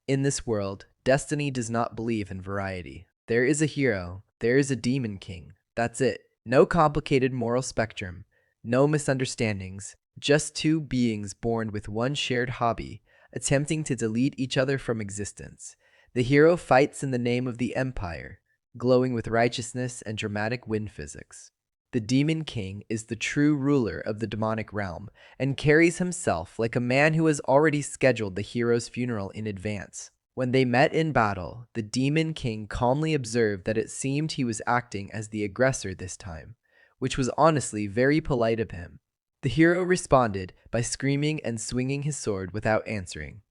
In this world, destiny does not believe in variety. There is a hero, there is a demon king. That's it. No complicated moral spectrum, no misunderstandings, just two beings born with one shared hobby, attempting to delete each other from existence. The hero fights in the name of the Empire, glowing with righteousness and dramatic wind physics. The Demon King is the true ruler of the demonic realm and carries himself like a man who has already scheduled the hero's funeral in advance. When they met in battle, the Demon King calmly observed that it seemed he was acting as the aggressor this time, which was honestly very polite of him. The hero responded by screaming and swinging his sword without answering,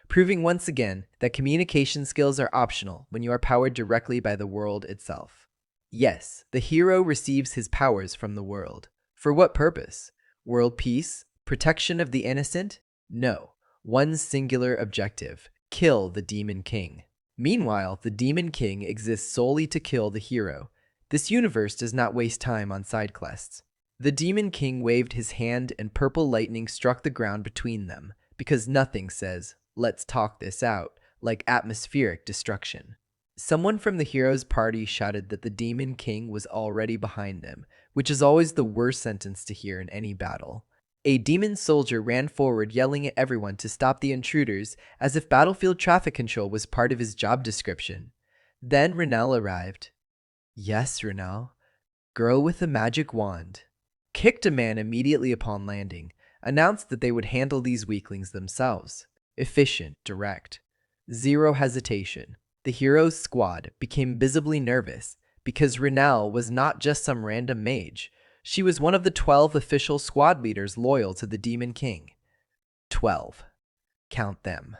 proving once again that communication skills are optional when you are powered directly by the world itself. Yes, the hero receives his powers from the world. For what purpose? World peace? Protection of the innocent? No. One singular objective: kill the Demon King. Meanwhile, the Demon King exists solely to kill the hero. This universe does not waste time on side quests. The Demon King waved his hand and purple lightning struck the ground between them, because nothing says, "Let's talk this out," like atmospheric destruction. Someone from the hero's party shouted that the Demon King was already behind them, which is always the worst sentence to hear in any battle. A demon soldier ran forward yelling at everyone to stop the intruders as if battlefield traffic control was part of his job description. Then Renelle arrived. Yes, Renelle. Girl with a magic wand. Kicked a man immediately upon landing, announced that they would handle these weaklings themselves. Efficient, direct. Zero hesitation. The hero's squad became visibly nervous because Renelle was not just some random mage. She was one of the 12 official squad leaders loyal to the Demon King. 12. Count them.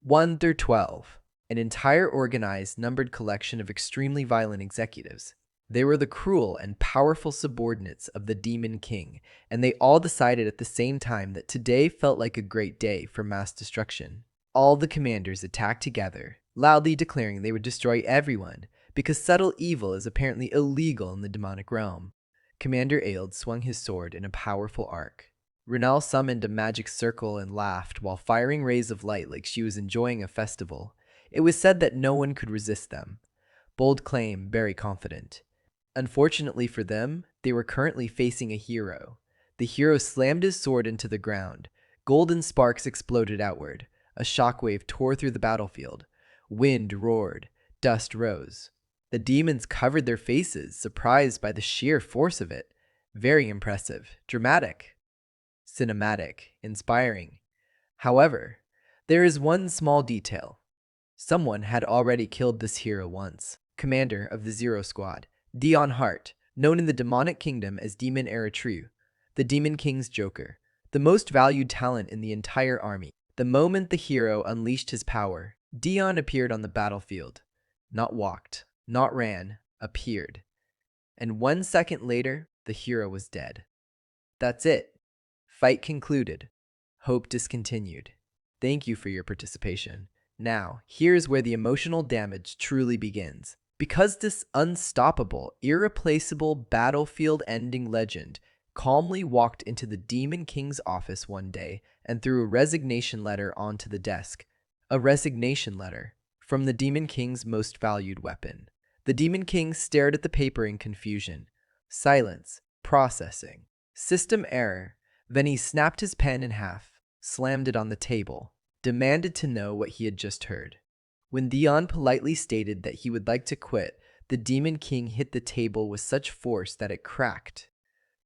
1 through 12. An entire organized, numbered collection of extremely violent executives. They were the cruel and powerful subordinates of the Demon King, and they all decided at the same time that today felt like a great day for mass destruction. All the commanders attacked together, loudly declaring they would destroy everyone, because subtle evil is apparently illegal in the demonic realm. Commander Aeld swung his sword in a powerful arc. Renelle summoned a magic circle and laughed while firing rays of light like she was enjoying a festival. It was said that no one could resist them. Bold claim, very confident. Unfortunately for them, they were currently facing a hero. The hero slammed his sword into the ground. Golden sparks exploded outward. A shockwave tore through the battlefield. Wind roared. Dust rose. The demons covered their faces, surprised by the sheer force of it. Very impressive, dramatic, cinematic, inspiring. However, there is one small detail. Someone had already killed this hero once. Commander of the Zero Squad, Dion Hart, known in the demonic kingdom as Demon Eritrew, the Demon King's Joker, the most valued talent in the entire army. The moment the hero unleashed his power, Dion appeared on the battlefield. Not walked, not ran, appeared. And 1 second later, the hero was dead. That's it. Fight concluded. Hope discontinued. Thank you for your participation. Now, here's where the emotional damage truly begins. Because this unstoppable, irreplaceable battlefield-ending legend calmly walked into the Demon King's office one day and threw a resignation letter onto the desk. A resignation letter from the Demon King's most valued weapon. The Demon King stared at the paper in confusion. Silence. Processing. System error. Then he snapped his pen in half, slammed it on the table, demanded to know what he had just heard. When Dion politely stated that he would like to quit, the Demon King hit the table with such force that it cracked.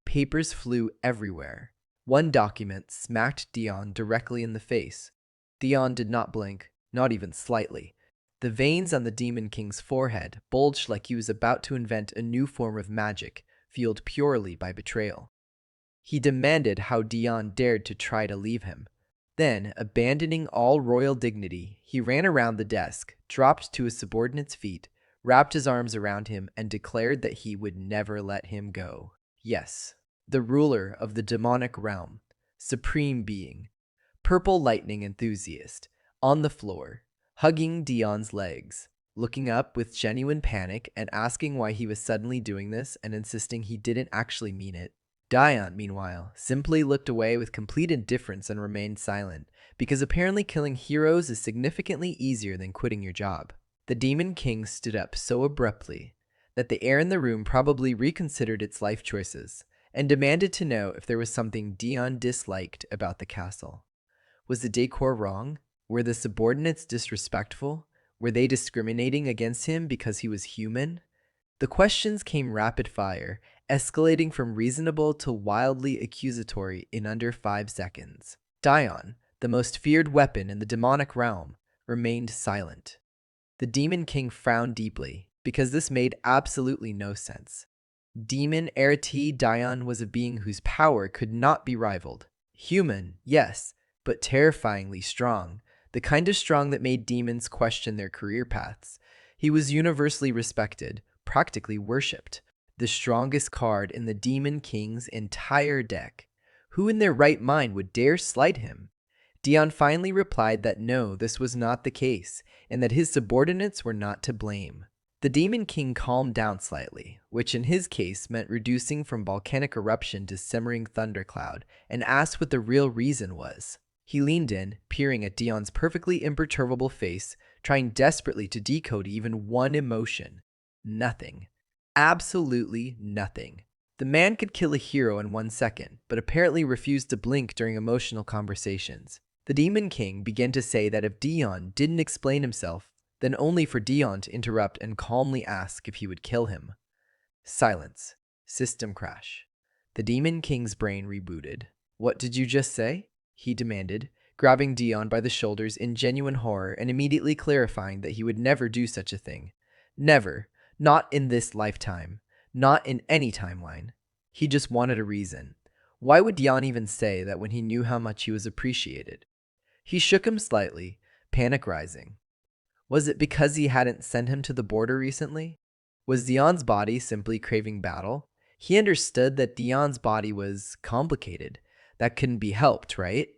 Papers flew everywhere. One document smacked Dion directly in the face. Dion did not blink, not even slightly. The veins on the Demon King's forehead bulged like he was about to invent a new form of magic, fueled purely by betrayal. He demanded how Dion dared to try to leave him. Then, abandoning all royal dignity, he ran around the desk, dropped to his subordinate's feet, wrapped his arms around him, and declared that he would never let him go. Yes, the ruler of the demonic realm, supreme being, purple lightning enthusiast, on the floor, hugging Dion's legs, looking up with genuine panic and asking why he was suddenly doing this and insisting he didn't actually mean it. Dion, meanwhile, simply looked away with complete indifference and remained silent, because apparently killing heroes is significantly easier than quitting your job. The Demon King stood up so abruptly that the air in the room probably reconsidered its life choices and demanded to know if there was something Dion disliked about the castle. Was the decor wrong? Were the subordinates disrespectful? Were they discriminating against him because he was human? The questions came rapid fire, escalating from reasonable to wildly accusatory in under 5 seconds. Dion, the most feared weapon in the demonic realm, remained silent. The Demon King frowned deeply, because this made absolutely no sense. Demon Arati Dion was a being whose power could not be rivaled. Human, yes, but terrifyingly strong, the kind of strong that made demons question their career paths. He was universally respected, practically worshipped, the strongest card in the Demon King's entire deck. Who in their right mind would dare slight him? Dion finally replied that no, this was not the case, and that his subordinates were not to blame. The Demon King calmed down slightly, which in his case meant reducing from volcanic eruption to simmering thundercloud, and asked what the real reason was. He leaned in, peering at Dion's perfectly imperturbable face, trying desperately to decode even one emotion. Nothing. Absolutely nothing. The man could kill a hero in 1 second, but apparently refused to blink during emotional conversations. The Demon King began to say that if Dion didn't explain himself, then only for Dion to interrupt and calmly ask if he would kill him. Silence. System crash. The Demon King's brain rebooted. "What did you just say?" he demanded, grabbing Dion by the shoulders in genuine horror and immediately clarifying that he would never do such a thing. Never. Not in this lifetime. Not in any timeline. He just wanted a reason. Why would Dion even say that when he knew how much he was appreciated? He shook him slightly, panic rising. Was it because he hadn't sent him to the border recently? Was Dion's body simply craving battle? He understood that Dion's body was complicated. That couldn't be helped, right?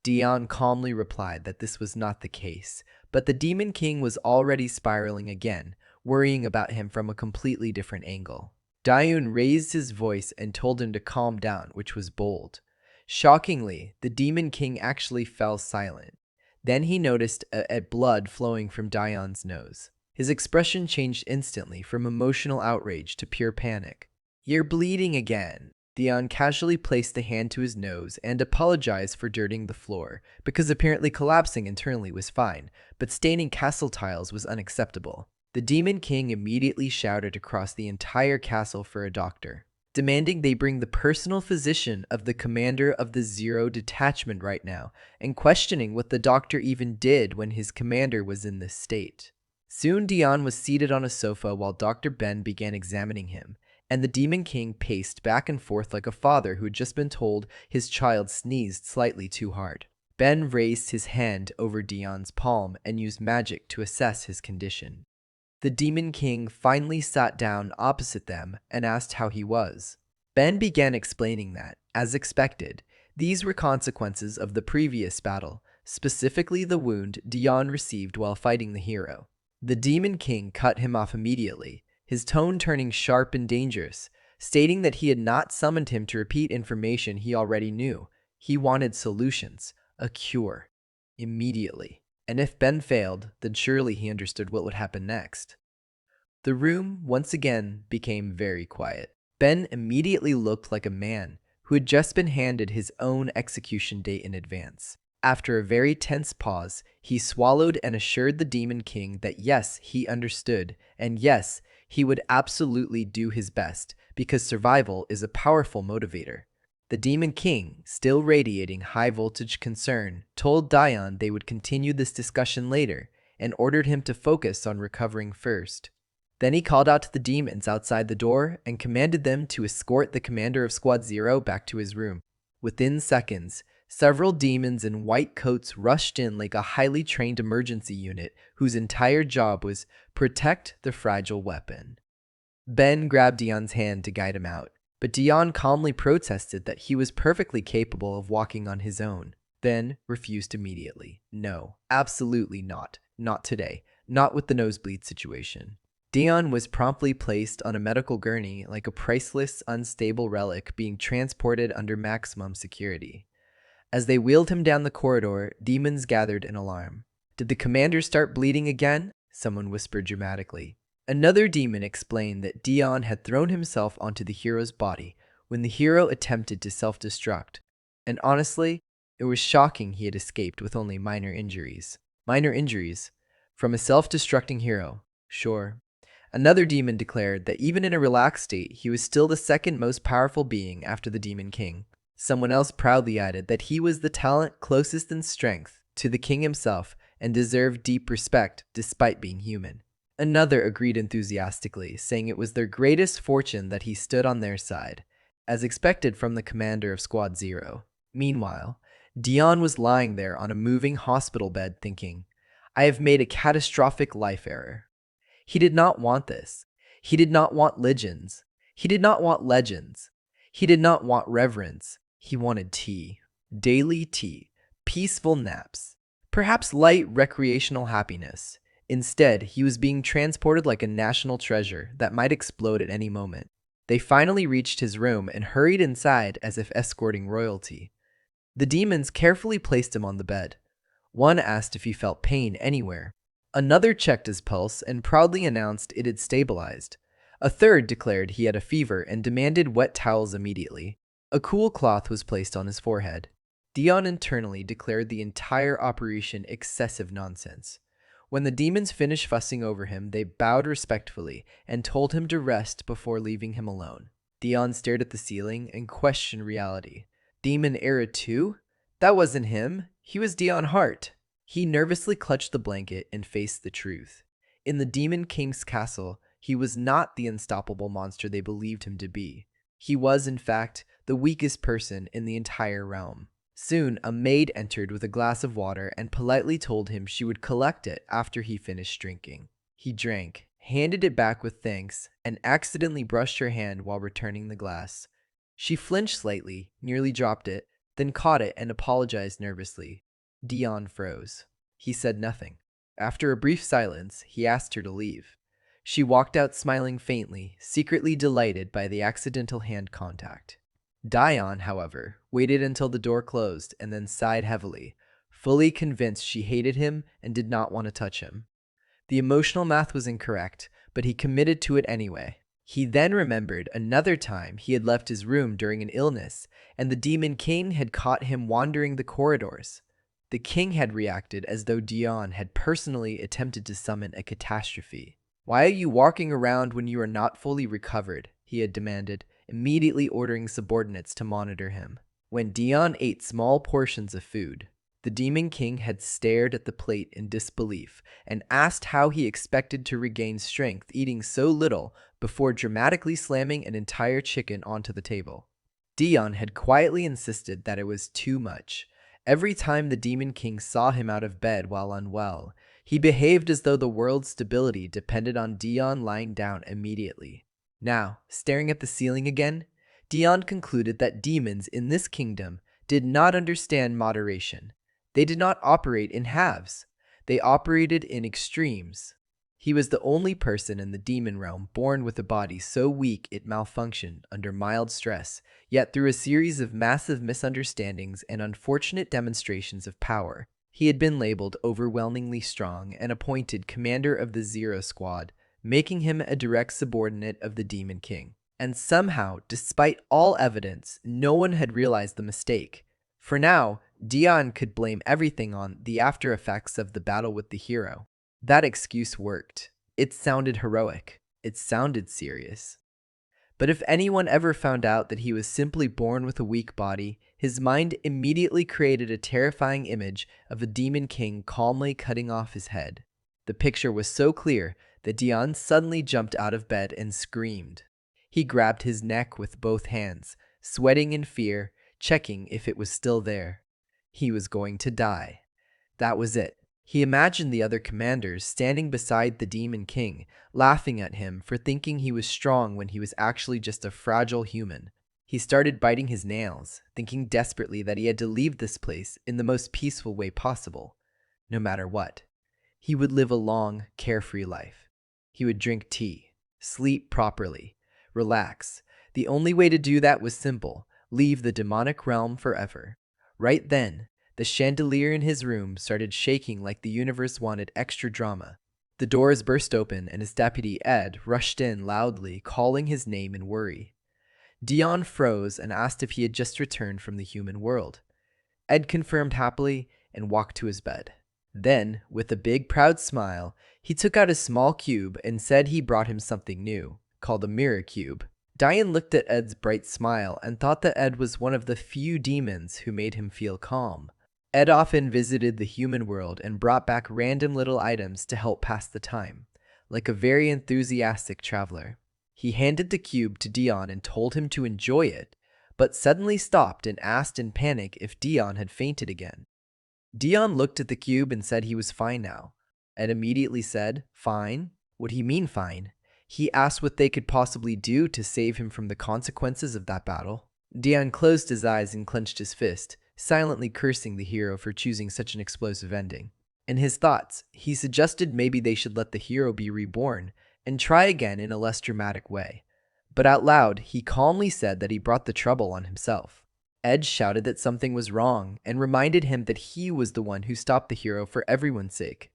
Dion calmly replied that this was not the case, but the Demon King was already spiraling again, worrying about him from a completely different angle. Dion raised his voice and told him to calm down, which was bold. Shockingly, the Demon King actually fell silent. Then he noticed blood flowing from Dion's nose. His expression changed instantly from emotional outrage to pure panic. "You're bleeding again." Dion casually placed a hand to his nose and apologized for dirtying the floor, because apparently collapsing internally was fine, but staining castle tiles was unacceptable. The Demon King immediately shouted across the entire castle for a doctor, demanding they bring the personal physician of the commander of the Zero Detachment right now, and questioning what the doctor even did when his commander was in this state. Soon Dion was seated on a sofa while Dr. Ben began examining him, and the Demon King paced back and forth like a father who had just been told his child sneezed slightly too hard. Ben raised his hand over Dion's palm and used magic to assess his condition. The Demon King finally sat down opposite them and asked how he was. Ben began explaining that, as expected, these were consequences of the previous battle, specifically the wound Dion received while fighting the hero. The Demon King cut him off immediately, his tone turning sharp and dangerous, stating that he had not summoned him to repeat information he already knew. He wanted solutions, a cure, immediately. And if Ben failed, then surely he understood what would happen next. The room once again became very quiet. Ben immediately looked like a man who had just been handed his own execution date in advance. After a very tense pause, he swallowed and assured the Demon King that yes, he understood, and yes, he would absolutely do his best, because survival is a powerful motivator. The Demon King, still radiating high-voltage concern, told Dion they would continue this discussion later, and ordered him to focus on recovering first. Then he called out to the demons outside the door and commanded them to escort the commander of Squad Zero back to his room. Within seconds, several demons in white coats rushed in like a highly trained emergency unit whose entire job was protect the fragile weapon. Ben grabbed Dion's hand to guide him out, but Dion calmly protested that he was perfectly capable of walking on his own, then refused immediately. No, absolutely not. Not today. Not with the nosebleed situation. Dion was promptly placed on a medical gurney like a priceless, unstable relic being transported under maximum security. As they wheeled him down the corridor, demons gathered in alarm. "Did the commander start bleeding again?" someone whispered dramatically. Another demon explained that Dion had thrown himself onto the hero's body when the hero attempted to self-destruct. And honestly, it was shocking he had escaped with only minor injuries. Minor injuries? From a self-destructing hero? Sure. Another demon declared that even in a relaxed state, he was still the second most powerful being after the Demon King. Someone else proudly added that he was the talent closest in strength to the king himself and deserved deep respect despite being human. Another agreed enthusiastically, saying it was their greatest fortune that he stood on their side, as expected from the commander of Squad Zero. Meanwhile, Dion was lying there on a moving hospital bed thinking, "I have made a catastrophic life error." He did not want this. He did not want legends. He did not want legends. He did not want reverence. He wanted tea. Daily tea. Peaceful naps. Perhaps light recreational happiness. Instead, he was being transported like a national treasure that might explode at any moment. They finally reached his room and hurried inside as if escorting royalty. The demons carefully placed him on the bed. One asked if he felt pain anywhere. Another checked his pulse and proudly announced it had stabilized. A third declared he had a fever and demanded wet towels immediately. A cool cloth was placed on his forehead. Dion internally declared the entire operation excessive nonsense. When the demons finished fussing over him, they bowed respectfully and told him to rest before leaving him alone. Dion stared at the ceiling and questioned reality. Demon Era 2? That wasn't him. He was Dion Hart. He nervously clutched the blanket and faced the truth. In the Demon King's castle, he was not the unstoppable monster they believed him to be. He was, in fact, the weakest person in the entire realm. Soon, a maid entered with a glass of water and politely told him she would collect it after he finished drinking. He drank, handed it back with thanks, and accidentally brushed her hand while returning the glass. She flinched slightly, nearly dropped it, then caught it and apologized nervously. Dion froze. He said nothing. After a brief silence, he asked her to leave. She walked out smiling faintly, secretly delighted by the accidental hand contact. Dion, however, waited until the door closed and then sighed heavily, fully convinced she hated him and did not want to touch him. The emotional math was incorrect, but he committed to it anyway. He then remembered another time he had left his room during an illness, and the Demon King had caught him wandering the corridors. The king had reacted as though Dion had personally attempted to summon a catastrophe. "Why are you walking around when you are not fully recovered?" he had demanded, immediately ordering subordinates to monitor him. When Dion ate small portions of food, the Demon King had stared at the plate in disbelief and asked how he expected to regain strength eating so little before dramatically slamming an entire chicken onto the table. Dion had quietly insisted that it was too much. Every time the Demon King saw him out of bed while unwell, he behaved as though the world's stability depended on Dion lying down immediately. Now, staring at the ceiling again, Dion concluded that demons in this kingdom did not understand moderation. They did not operate in halves. They operated in extremes. He was the only person in the demon realm born with a body so weak it malfunctioned under mild stress, yet through a series of massive misunderstandings and unfortunate demonstrations of power, he had been labeled overwhelmingly strong and appointed commander of the Zero Squad, making him a direct subordinate of the Demon King. And somehow, despite all evidence, no one had realized the mistake. For now, Dion could blame everything on the after effects of the battle with the hero. That excuse worked. It sounded heroic. It sounded serious. But if anyone ever found out that he was simply born with a weak body, his mind immediately created a terrifying image of a Demon King calmly cutting off his head. The picture was so clear that Dion suddenly jumped out of bed and screamed. He grabbed his neck with both hands, sweating in fear, checking if it was still there. He was going to die. That was it. He imagined the other commanders standing beside the Demon King, laughing at him for thinking he was strong when he was actually just a fragile human. He started biting his nails, thinking desperately that he had to leave this place in the most peaceful way possible. No matter what, he would live a long, carefree life. He would drink tea, sleep properly, relax. The only way to do that was simple: leave the demonic realm forever. Right then, the chandelier in his room started shaking like the universe wanted extra drama. The doors burst open and his deputy Ed rushed in loudly, calling his name in worry. Dion froze and asked if he had just returned from the human world. Ed confirmed happily and walked to his bed. Then, with a big proud smile, he took out a small cube and said he brought him something new, called a mirror cube. Diane looked at Ed's bright smile and thought that Ed was one of the few demons who made him feel calm. Ed often visited the human world and brought back random little items to help pass the time, like a very enthusiastic traveler. He handed the cube to Dion and told him to enjoy it, but suddenly stopped and asked in panic if Dion had fainted again. Dion looked at the cube and said he was fine now. Ed immediately said, "Fine? What do you mean fine?" He asked what they could possibly do to save him from the consequences of that battle. Dion closed his eyes and clenched his fist, silently cursing the hero for choosing such an explosive ending. In his thoughts, he suggested maybe they should let the hero be reborn and try again in a less dramatic way. But out loud, he calmly said that he brought the trouble on himself. Ed shouted that something was wrong and reminded him that he was the one who stopped the hero for everyone's sake.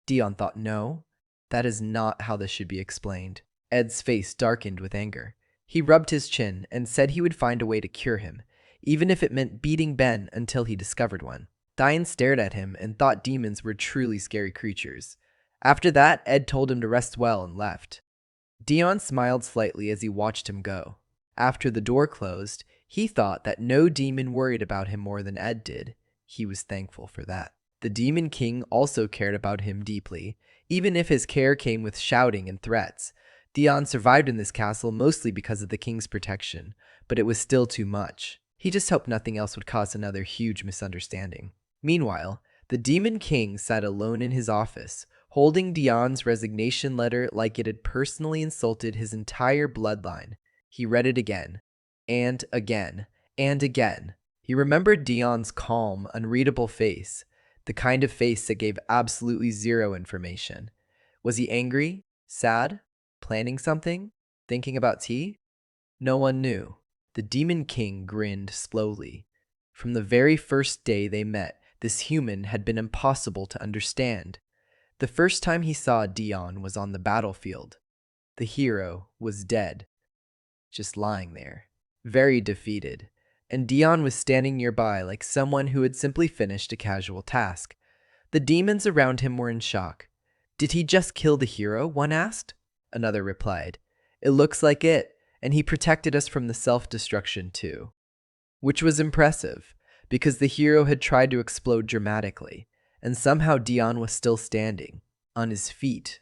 Dion thought, no, that is not how this should be explained. Ed's face darkened with anger. He rubbed his chin and said he would find a way to cure him, even if it meant beating Ben until he discovered one. Diane stared at him and thought demons were truly scary creatures. After that, Ed told him to rest well and left. Dion smiled slightly as he watched him go. After the door closed, he thought that no demon worried about him more than Ed did. He was thankful for that. The Demon King also cared about him deeply, even if his care came with shouting and threats. Dion survived in this castle mostly because of the king's protection, but it was still too much. He just hoped nothing else would cause another huge misunderstanding. Meanwhile, the Demon King sat alone in his office, holding Dion's resignation letter like it had personally insulted his entire bloodline. He read it again, and again, and again. He remembered Dion's calm, unreadable face, the kind of face that gave absolutely zero information. Was he angry? Sad? Planning something? Thinking about tea? No one knew. The Demon King grinned slowly. From the very first day they met, this human had been impossible to understand. The first time he saw Dion was on the battlefield. The hero was dead, just lying there, very defeated, and Dion was standing nearby like someone who had simply finished a casual task. The demons around him were in shock. "Did he just kill the hero?" one asked. Another replied, "It looks like it, and he protected us from the self-destruction too." Which was impressive, because the hero had tried to explode dramatically, and somehow Dion was still standing, on his feet,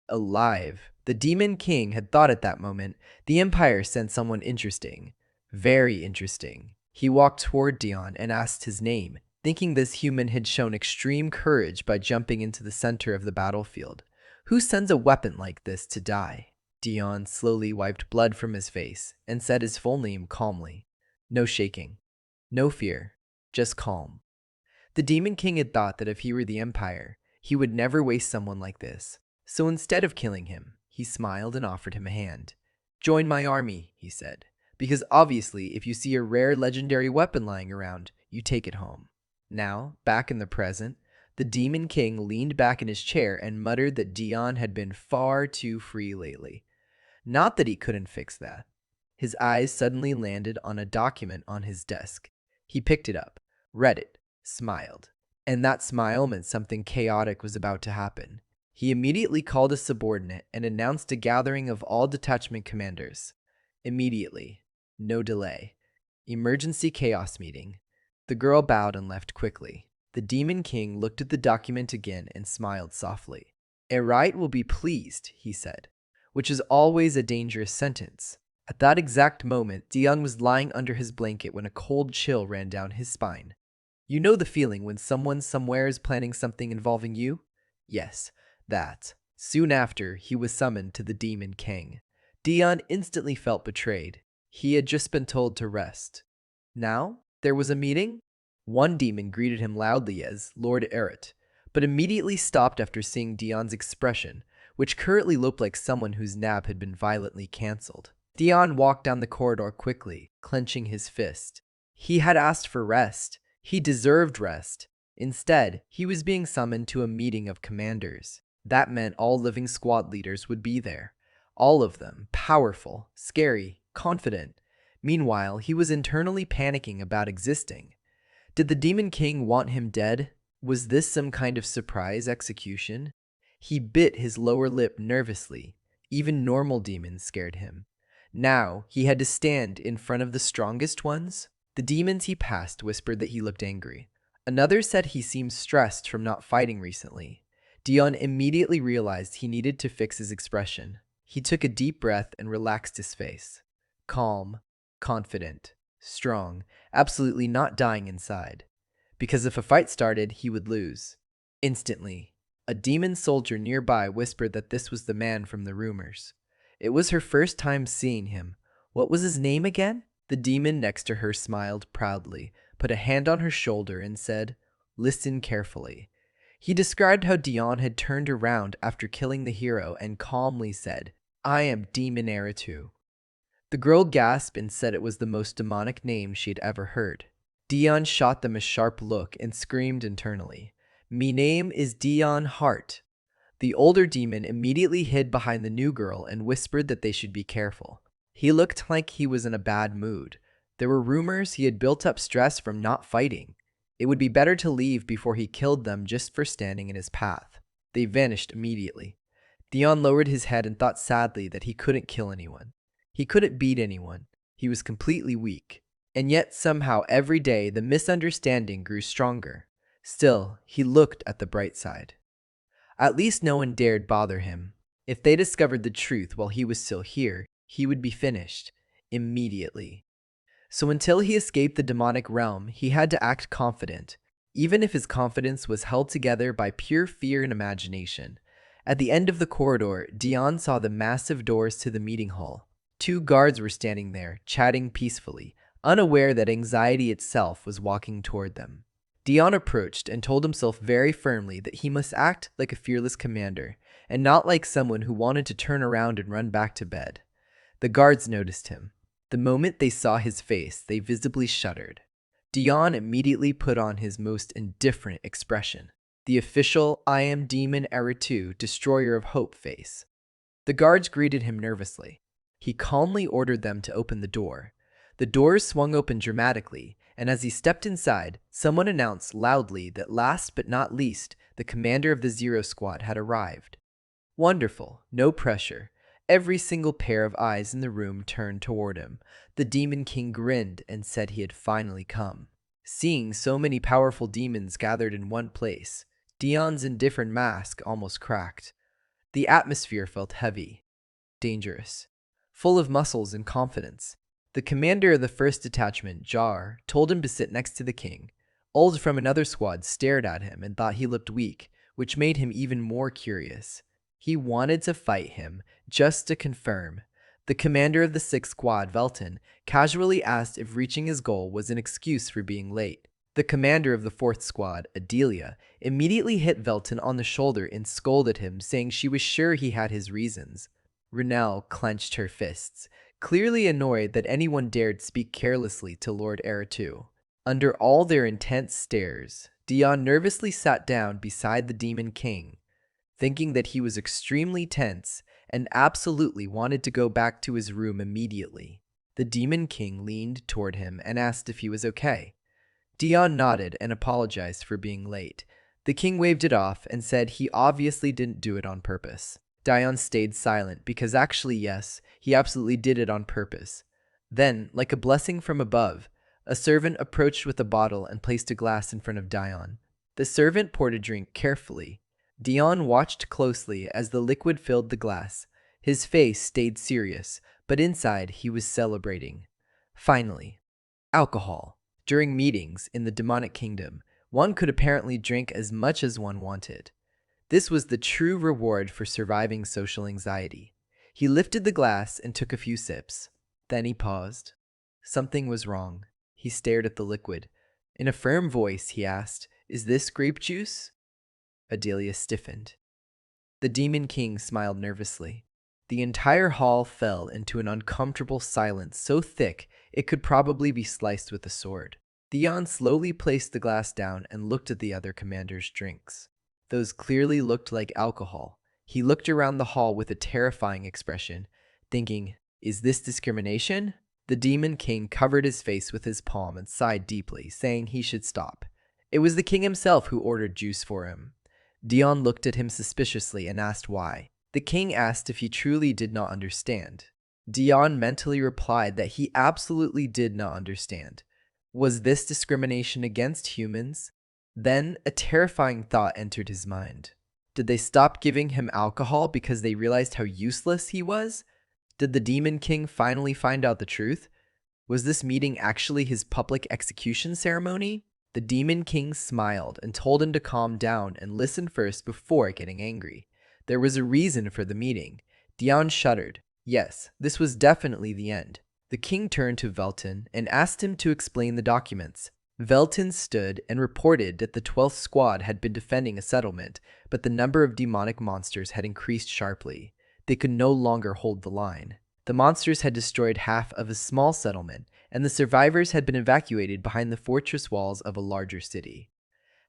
alive. The Demon King had thought at that moment the Empire sent someone interesting, very interesting. He walked toward Dion and asked his name, thinking this human had shown extreme courage by jumping into the center of the battlefield. Who sends a weapon like this to die? Dion slowly wiped blood from his face and said his full name calmly. No shaking, no fear, just calm. The Demon King had thought that if he were the Empire, he would never waste someone like this. So instead of killing him, he smiled and offered him a hand. "Join my army," he said, "because obviously if you see a rare legendary weapon lying around, you take it home." Now, back in the present, the Demon King leaned back in his chair and muttered that Dion had been far too free lately. Not that he couldn't fix that. His eyes suddenly landed on a document on his desk. He picked it up, read it, smiled. And that smile meant something chaotic was about to happen. He immediately called a subordinate and announced a gathering of all detachment commanders. Immediately. No delay. Emergency chaos meeting. The girl bowed and left quickly. The Demon King looked at the document again and smiled softly. "Erite will be pleased," he said, which is always a dangerous sentence. At that exact moment, Dion was lying under his blanket when a cold chill ran down his spine. You know the feeling when someone somewhere is planning something involving you? Yes, that. Soon after, he was summoned to the Demon King. Dion instantly felt betrayed. He had just been told to rest. Now, there was a meeting? One demon greeted him loudly as Lord Errett, but immediately stopped after seeing Dion's expression, which currently looked like someone whose nap had been violently cancelled. Dion walked down the corridor quickly, clenching his fist. He had asked for rest. He deserved rest. Instead, he was being summoned to a meeting of commanders. That meant all living squad leaders would be there. All of them, powerful, scary, confident. Meanwhile, he was internally panicking about existing. Did the Demon King want him dead? Was this some kind of surprise execution? He bit his lower lip nervously. Even normal demons scared him. Now, he had to stand in front of the strongest ones. The demons he passed whispered that he looked angry. Another said he seemed stressed from not fighting recently. Dion immediately realized he needed to fix his expression. He took a deep breath and relaxed his face. Calm, confident, strong, absolutely not dying inside. Because if a fight started, he would lose. Instantly, a demon soldier nearby whispered that this was the man from the rumors. It was her first time seeing him. What was his name again? The demon next to her smiled proudly, put a hand on her shoulder, and said, "Listen carefully." He described how Dion had turned around after killing the hero and calmly said, "I am Demon Eritu." The girl gasped and said it was the most demonic name she had ever heard. Dion shot them a sharp look and screamed internally, "Me name is Dion Hart." The older demon immediately hid behind the new girl and whispered that they should be careful. He looked like he was in a bad mood. There were rumors he had built up stress from not fighting. It would be better to leave before he killed them just for standing in his path. They vanished immediately. Dion lowered his head and thought sadly that he couldn't kill anyone. He couldn't beat anyone. He was completely weak. And yet somehow every day the misunderstanding grew stronger. Still, he looked at the bright side. At least no one dared bother him. If they discovered the truth while he was still here, he would be finished immediately. So until he escaped the demonic realm, he had to act confident, even if his confidence was held together by pure fear and imagination. At the end of the corridor, Dion saw the massive doors to the meeting hall. 2 guards were standing there, chatting peacefully, unaware that anxiety itself was walking toward them. Dion approached and told himself very firmly that he must act like a fearless commander, and not like someone who wanted to turn around and run back to bed. The guards noticed him. The moment they saw his face, they visibly shuddered. Dion immediately put on his most indifferent expression, the official "I am Demon Eritu, Destroyer of Hope" face. The guards greeted him nervously. He calmly ordered them to open the door. The doors swung open dramatically, and as he stepped inside, someone announced loudly that last but not least, the commander of the Zero Squad had arrived. Wonderful, no pressure. Every single pair of eyes in the room turned toward him. The Demon King grinned and said he had finally come. Seeing so many powerful demons gathered in one place, Dion's indifferent mask almost cracked. The atmosphere felt heavy, dangerous, full of muscles and confidence. The commander of the first detachment, Jar, told him to sit next to the king. Old from another squad stared at him and thought he looked weak, which made him even more curious. He wanted to fight him, just to confirm. The commander of the 6th squad, Velton, casually asked if reaching his goal was an excuse for being late. The commander of the 4th squad, Adelia, immediately hit Velton on the shoulder and scolded him, saying she was sure he had his reasons. Renelle clenched her fists, clearly annoyed that anyone dared speak carelessly to Lord Eritu. Under all their intense stares, Dion nervously sat down beside the Demon King, thinking that he was extremely tense and absolutely wanted to go back to his room immediately. The Demon King leaned toward him and asked if he was okay. Dion nodded and apologized for being late. The king waved it off and said he obviously didn't do it on purpose. Dion stayed silent because actually yes, he absolutely did it on purpose. Then, like a blessing from above, a servant approached with a bottle and placed a glass in front of Dion. The servant poured a drink carefully. Dion watched closely as the liquid filled the glass. His face stayed serious, but inside he was celebrating. Finally, alcohol. During meetings in the demonic kingdom, one could apparently drink as much as one wanted. This was the true reward for surviving social anxiety. He lifted the glass and took a few sips. Then he paused. Something was wrong. He stared at the liquid. In a firm voice, he asked, "Is this grape juice?" Adelia stiffened. The Demon King smiled nervously. The entire hall fell into an uncomfortable silence so thick it could probably be sliced with a sword. Dion slowly placed the glass down and looked at the other commander's drinks. Those clearly looked like alcohol. He looked around the hall with a terrifying expression, thinking, "Is this discrimination?" The Demon King covered his face with his palm and sighed deeply, saying he should stop. It was the king himself who ordered juice for him. Dion looked at him suspiciously and asked why. The king asked if he truly did not understand. Dion mentally replied that he absolutely did not understand. Was this discrimination against humans? Then a terrifying thought entered his mind. Did they stop giving him alcohol because they realized how useless he was? Did the Demon King finally find out the truth? Was this meeting actually his public execution ceremony? The Demon King smiled and told him to calm down and listen first before getting angry. There was a reason for the meeting. Dion shuddered. Yes, this was definitely the end. The king turned to Velton and asked him to explain the documents. Velton stood and reported that the 12th Squad had been defending a settlement, but the number of demonic monsters had increased sharply. They could no longer hold the line. The monsters had destroyed half of a small settlement, and the survivors had been evacuated behind the fortress walls of a larger city.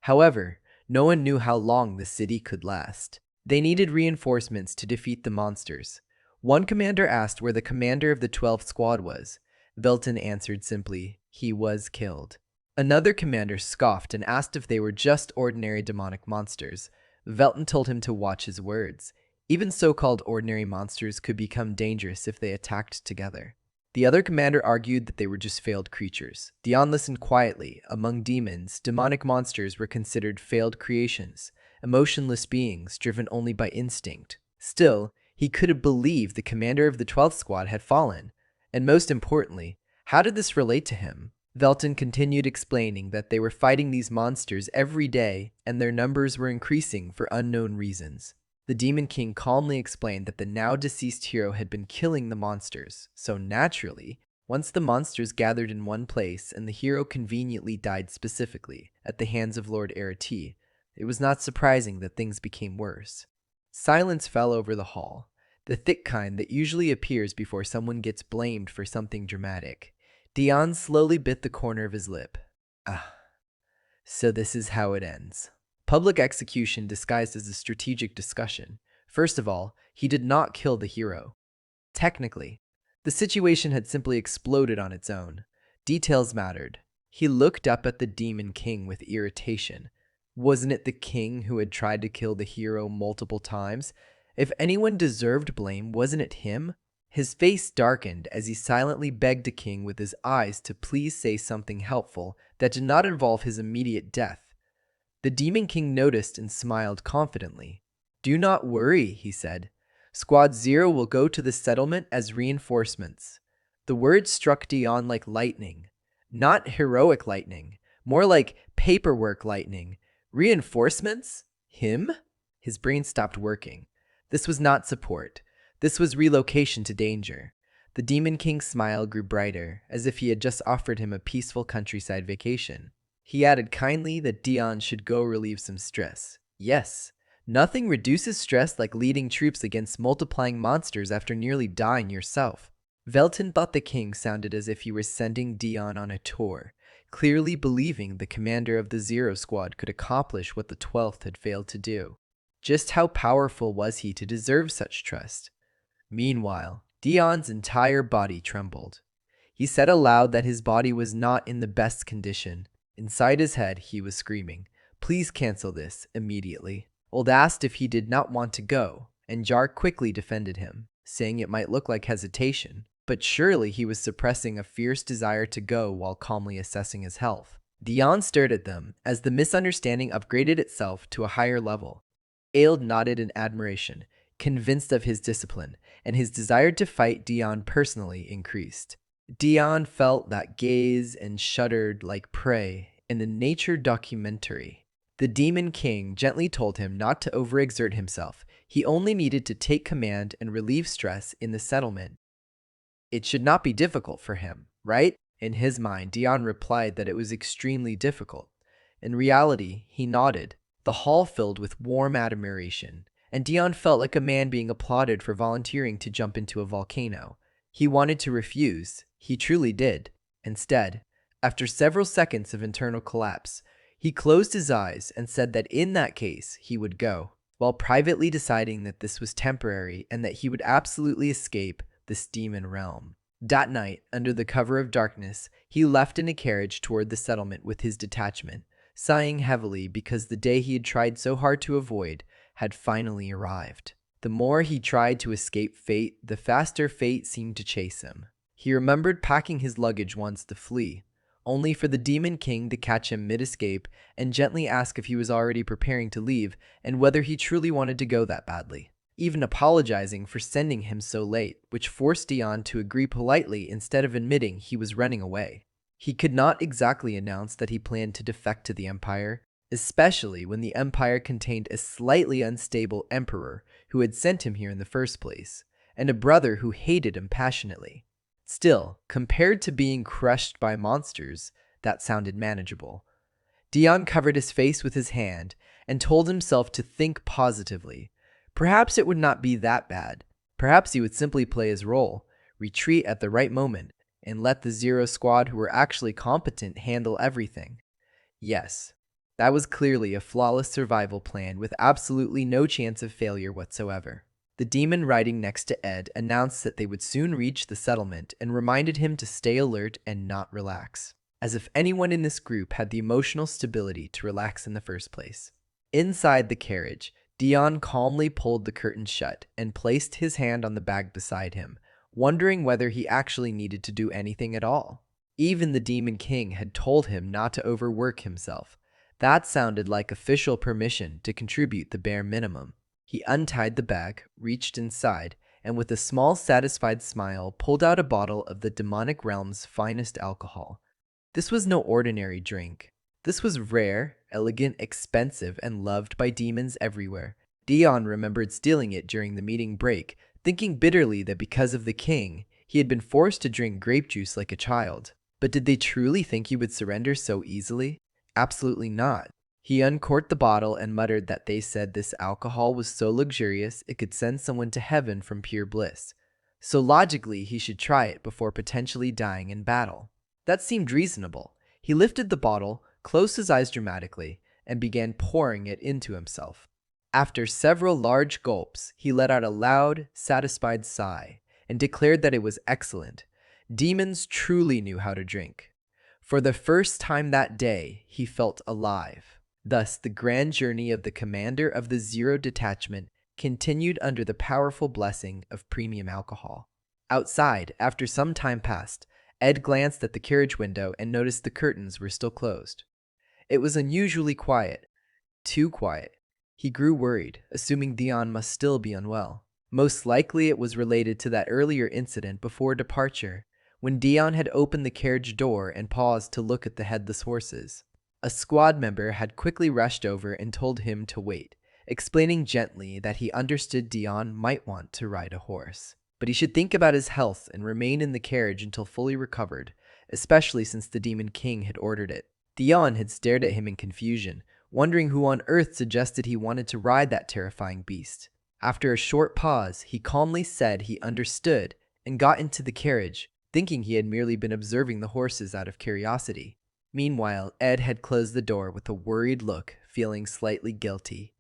However, no one knew how long the city could last. They needed reinforcements to defeat the monsters. One commander asked where the commander of the 12th Squad was. Velton answered simply, "He was killed." Another commander scoffed and asked if they were just ordinary demonic monsters. Velton told him to watch his words. Even so-called ordinary monsters could become dangerous if they attacked together. The other commander argued that they were just failed creatures. Dion listened quietly. Among demons, demonic monsters were considered failed creations, emotionless beings driven only by instinct. Still, he couldn't believe the commander of the 12th Squad had fallen. And most importantly, how did this relate to him? Velton continued explaining that they were fighting these monsters every day and their numbers were increasing for unknown reasons. The Demon King calmly explained that the now deceased hero had been killing the monsters, so naturally, once the monsters gathered in one place and the hero conveniently died specifically at the hands of Lord Arati, it was not surprising that things became worse. Silence fell over the hall, the thick kind that usually appears before someone gets blamed for something dramatic. Dion slowly bit the corner of his lip. Ah, so this is how it ends. Public execution disguised as a strategic discussion. First of all, he did not kill the hero. Technically, the situation had simply exploded on its own. Details mattered. He looked up at the Demon King with irritation. Wasn't it the king who had tried to kill the hero multiple times? If anyone deserved blame, wasn't it him? His face darkened as he silently begged the king with his eyes to please say something helpful that did not involve his immediate death. The Demon King noticed and smiled confidently. "Do not worry," he said. "Squad 0 will go to the settlement as reinforcements." The words struck Dion like lightning. Not heroic lightning, more like paperwork lightning. Reinforcements? Him? His brain stopped working. This was not support. This was relocation to danger. The Demon King's smile grew brighter, as if he had just offered him a peaceful countryside vacation. He added kindly that Dion should go relieve some stress. Yes, nothing reduces stress like leading troops against multiplying monsters after nearly dying yourself. Velton thought the king sounded as if he were sending Dion on a tour, clearly believing the commander of the 0 Squad could accomplish what the 12th had failed to do. Just how powerful was he to deserve such trust? Meanwhile, Dion's entire body trembled. He said aloud that his body was not in the best condition. Inside his head, he was screaming, "Please cancel this immediately." Old asked if he did not want to go, and Jar quickly defended him, saying it might look like hesitation, but surely he was suppressing a fierce desire to go while calmly assessing his health. Dion stared at them as the misunderstanding upgraded itself to a higher level. Aeld nodded in admiration, convinced of his discipline, and his desire to fight Dion personally increased. Dion felt that gaze and shuddered like prey in a nature documentary. The Demon King gently told him not to overexert himself. He only needed to take command and relieve stress in the settlement. It should not be difficult for him, right? In his mind, Dion replied that it was extremely difficult. In reality, he nodded. The hall filled with warm admiration. and Dion felt like a man being applauded for volunteering to jump into a volcano. He wanted to refuse, he truly did. Instead, after several seconds of internal collapse, he closed his eyes and said that in that case, he would go, while privately deciding that this was temporary and that he would absolutely escape this demon realm. That night, under the cover of darkness, he left in a carriage toward the settlement with his detachment, sighing heavily because the day he had tried so hard to avoid had finally arrived. The more he tried to escape fate, the faster fate seemed to chase him. He remembered packing his luggage once to flee, only for the Demon King to catch him mid-escape and gently ask if he was already preparing to leave and whether he truly wanted to go that badly, even apologizing for sending him so late, which forced Dion to agree politely instead of admitting he was running away. He could not exactly announce that he planned to defect to the Empire, especially when the Empire contained a slightly unstable emperor who had sent him here in the first place, and a brother who hated him passionately. Still, compared to being crushed by monsters, that sounded manageable. Dion covered his face with his hand and told himself to think positively. Perhaps it would not be that bad. Perhaps he would simply play his role, retreat at the right moment, and let the Zero Squad who were actually competent handle everything. Yes, that was clearly a flawless survival plan with absolutely no chance of failure whatsoever. The demon riding next to Ed announced that they would soon reach the settlement and reminded him to stay alert and not relax, as if anyone in this group had the emotional stability to relax in the first place. Inside the carriage, Dion calmly pulled the curtain shut and placed his hand on the bag beside him, wondering whether he actually needed to do anything at all. Even the Demon King had told him not to overwork himself. That sounded like official permission to contribute the bare minimum. He untied the bag, reached inside, and with a small satisfied smile pulled out a bottle of the demonic realm's finest alcohol. This was no ordinary drink. This was rare, elegant, expensive, and loved by demons everywhere. Dion remembered stealing it during the meeting break, thinking bitterly that because of the king, he had been forced to drink grape juice like a child. But did they truly think he would surrender so easily? Absolutely not. He uncorked the bottle and muttered that they said this alcohol was so luxurious it could send someone to heaven from pure bliss. So logically, he should try it before potentially dying in battle. That seemed reasonable. He lifted the bottle, closed his eyes dramatically, and began pouring it into himself. After several large gulps, he let out a loud, satisfied sigh and declared that it was excellent. Demons truly knew how to drink. For the first time that day, he felt alive. Thus, the grand journey of the commander of the Zero Detachment continued under the powerful blessing of premium alcohol. Outside, after some time passed, Ed glanced at the carriage window and noticed the curtains were still closed. It was unusually quiet. Too quiet. He grew worried, assuming Dion must still be unwell. Most likely it was related to that earlier incident before departure, when Dion had opened the carriage door and paused to look at the headless horses. A squad member had quickly rushed over and told him to wait, explaining gently that he understood Dion might want to ride a horse, but he should think about his health and remain in the carriage until fully recovered, especially since the Demon King had ordered it. Dion had stared at him in confusion, wondering who on earth suggested he wanted to ride that terrifying beast. After a short pause, he calmly said he understood and got into the carriage, thinking he had merely been observing the horses out of curiosity. Meanwhile, Ed had closed the door with a worried look, feeling slightly guilty.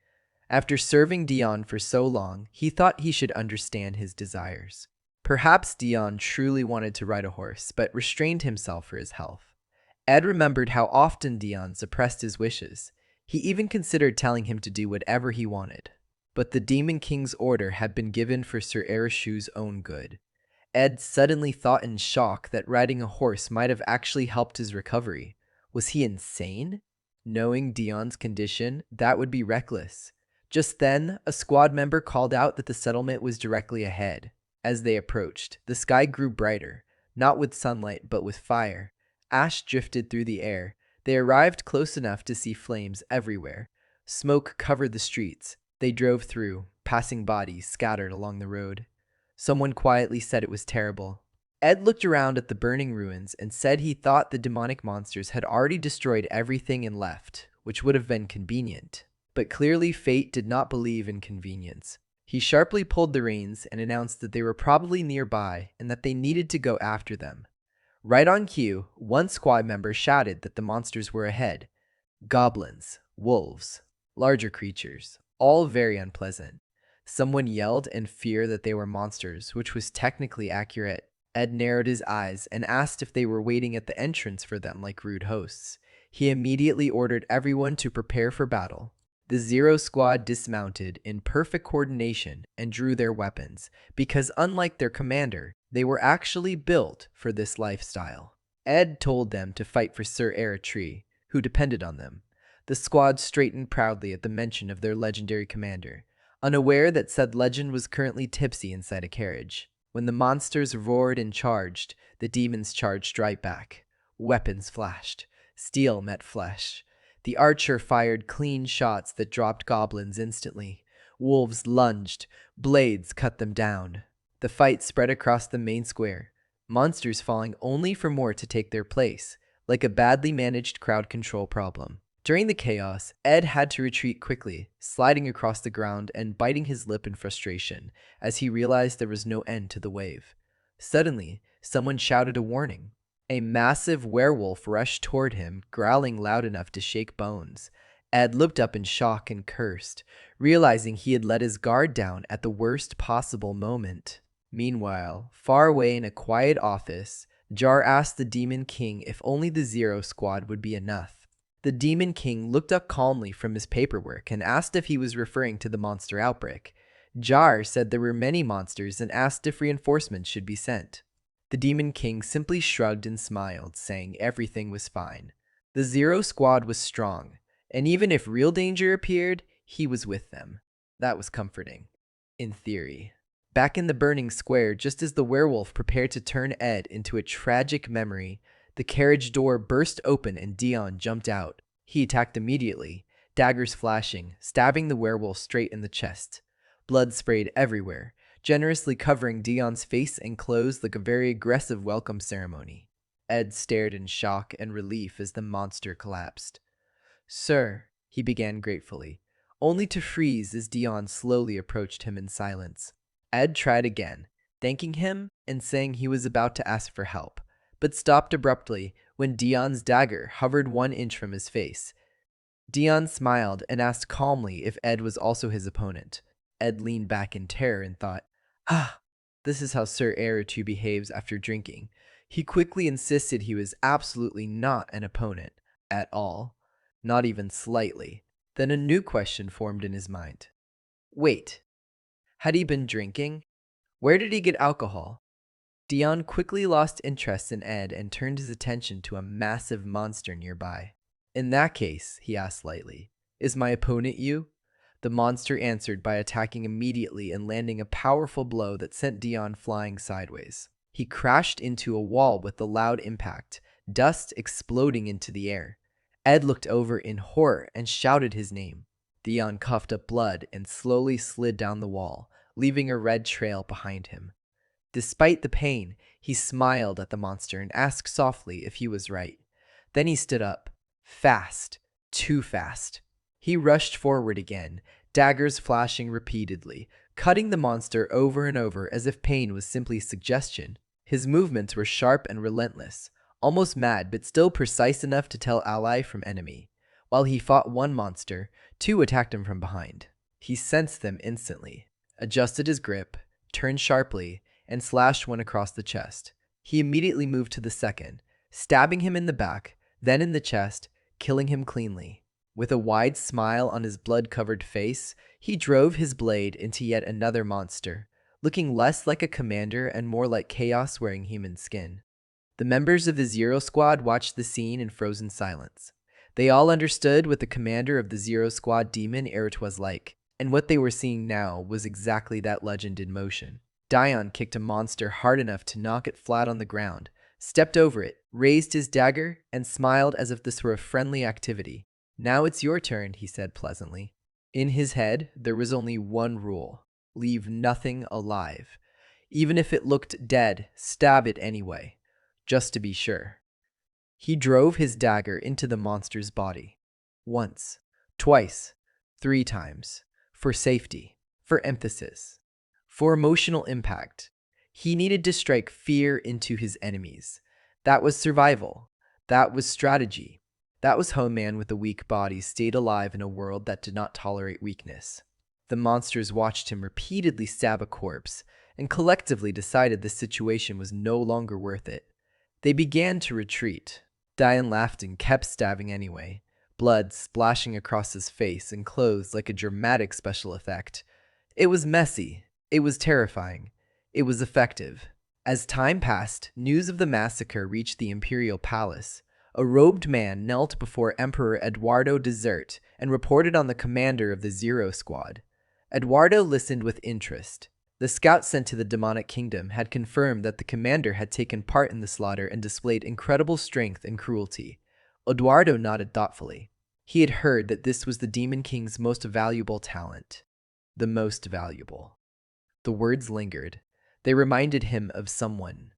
After serving Dion for so long, he thought he should understand his desires. Perhaps Dion truly wanted to ride a horse, but restrained himself for his health. Ed remembered how often Dion suppressed his wishes. He even considered telling him to do whatever he wanted. But the Demon King's order had been given for Sir Erishu's own good. Ed suddenly thought in shock that riding a horse might have actually helped his recovery. Was he insane? Knowing Dion's condition, that would be reckless. Just then, a squad member called out that the settlement was directly ahead. As they approached, the sky grew brighter, not with sunlight but with fire. Ash drifted through the air. They arrived close enough to see flames everywhere. Smoke covered the streets. They drove through, passing bodies scattered along the road. Someone quietly said it was terrible. Ed looked around at the burning ruins and said he thought the demonic monsters had already destroyed everything and left, which would have been convenient. But clearly fate did not believe in convenience. He sharply pulled the reins and announced that they were probably nearby and that they needed to go after them. Right on cue, one squad member shouted that the monsters were ahead. Goblins, wolves, larger creatures, all very unpleasant. Someone yelled in fear that they were monsters, which was technically accurate. Ed narrowed his eyes and asked if they were waiting at the entrance for them like rude hosts. He immediately ordered everyone to prepare for battle. The Zero Squad dismounted in perfect coordination and drew their weapons, because unlike their commander, they were actually built for this lifestyle. Ed told them to fight for Sir Eritree, who depended on them. The squad straightened proudly at the mention of their legendary commander, unaware that said legend was currently tipsy inside a carriage. When the monsters roared and charged, the demons charged right back. Weapons flashed. Steel met flesh. The archer fired clean shots that dropped goblins instantly. Wolves lunged. Blades cut them down. The fight spread across the main square, monsters falling only for more to take their place, like a badly managed crowd control problem. During the chaos, Ed had to retreat quickly, sliding across the ground and biting his lip in frustration as he realized there was no end to the wave. Suddenly, someone shouted a warning. A massive werewolf rushed toward him, growling loud enough to shake bones. Ed looked up in shock and cursed, realizing he had let his guard down at the worst possible moment. Meanwhile, far away in a quiet office, Jar asked the Demon King if only the Zero Squad would be enough. The Demon King looked up calmly from his paperwork and asked if he was referring to the monster outbreak. Jar said there were many monsters and asked if reinforcements should be sent. The Demon King simply shrugged and smiled, saying everything was fine. The Zero Squad was strong, and even if real danger appeared, he was with them. That was comforting. In theory. Back in the burning square, just as the werewolf prepared to turn Ed into a tragic memory, the carriage door burst open and Dion jumped out. He attacked immediately, daggers flashing, stabbing the werewolf straight in the chest. Blood sprayed everywhere, generously covering Dion's face and clothes like a very aggressive welcome ceremony. Ed stared in shock and relief as the monster collapsed. "Sir," he began gratefully, only to freeze as Dion slowly approached him in silence. Ed tried again, thanking him and saying he was about to ask for help, but stopped abruptly when Dion's dagger hovered 1 inch from his face. Dion smiled and asked calmly if Ed was also his opponent. Ed leaned back in terror and thought, this is how Sir Eritu behaves after drinking. He quickly insisted he was absolutely not an opponent, at all, not even slightly. Then a new question formed in his mind. Wait, had he been drinking? Where did he get alcohol? Dion quickly lost interest in Ed and turned his attention to a massive monster nearby. In that case, he asked lightly, is my opponent you? The monster answered by attacking immediately and landing a powerful blow that sent Dion flying sideways. He crashed into a wall with a loud impact, dust exploding into the air. Ed looked over in horror and shouted his name. Dion coughed up blood and slowly slid down the wall, leaving a red trail behind him. Despite the pain, he smiled at the monster and asked softly if he was right. Then he stood up. Fast. Too fast. He rushed forward again, daggers flashing repeatedly, cutting the monster over and over as if pain was simply suggestion. His movements were sharp and relentless, almost mad but still precise enough to tell ally from enemy. While he fought one monster, 2 attacked him from behind. He sensed them instantly, adjusted his grip, turned sharply, and slashed one across the chest. He immediately moved to the second, stabbing him in the back, then in the chest, killing him cleanly. With a wide smile on his blood-covered face, he drove his blade into yet another monster, looking less like a commander and more like chaos wearing human skin. The members of the Zero Squad watched the scene in frozen silence. They all understood what the commander of the Zero Squad demon Erit was like, and what they were seeing now was exactly that legend in motion. Dion kicked a monster hard enough to knock it flat on the ground, stepped over it, raised his dagger, and smiled as if this were a friendly activity. Now it's your turn, he said pleasantly. In his head, there was only one rule. Leave nothing alive. Even if it looked dead, stab it anyway, just to be sure. He drove his dagger into the monster's body. Once, twice, 3 times. For safety. For emphasis. For emotional impact. He needed to strike fear into his enemies. That was survival. That was strategy. That was how a man with a weak body stayed alive in a world that did not tolerate weakness. The monsters watched him repeatedly stab a corpse and collectively decided the situation was no longer worth it. They began to retreat. Diane laughed and kept stabbing anyway, blood splashing across his face and clothes like a dramatic special effect. It was messy. It was terrifying. It was effective. As time passed, news of the massacre reached the imperial palace. A robed man knelt before Emperor Eduardo Desert and reported on the commander of the Zero Squad. Eduardo listened with interest. The scouts sent to the demonic kingdom had confirmed that the commander had taken part in the slaughter and displayed incredible strength and cruelty. Eduardo nodded thoughtfully. He had heard that this was the Demon King's most valuable talent. The most valuable. The words lingered. They reminded him of someone.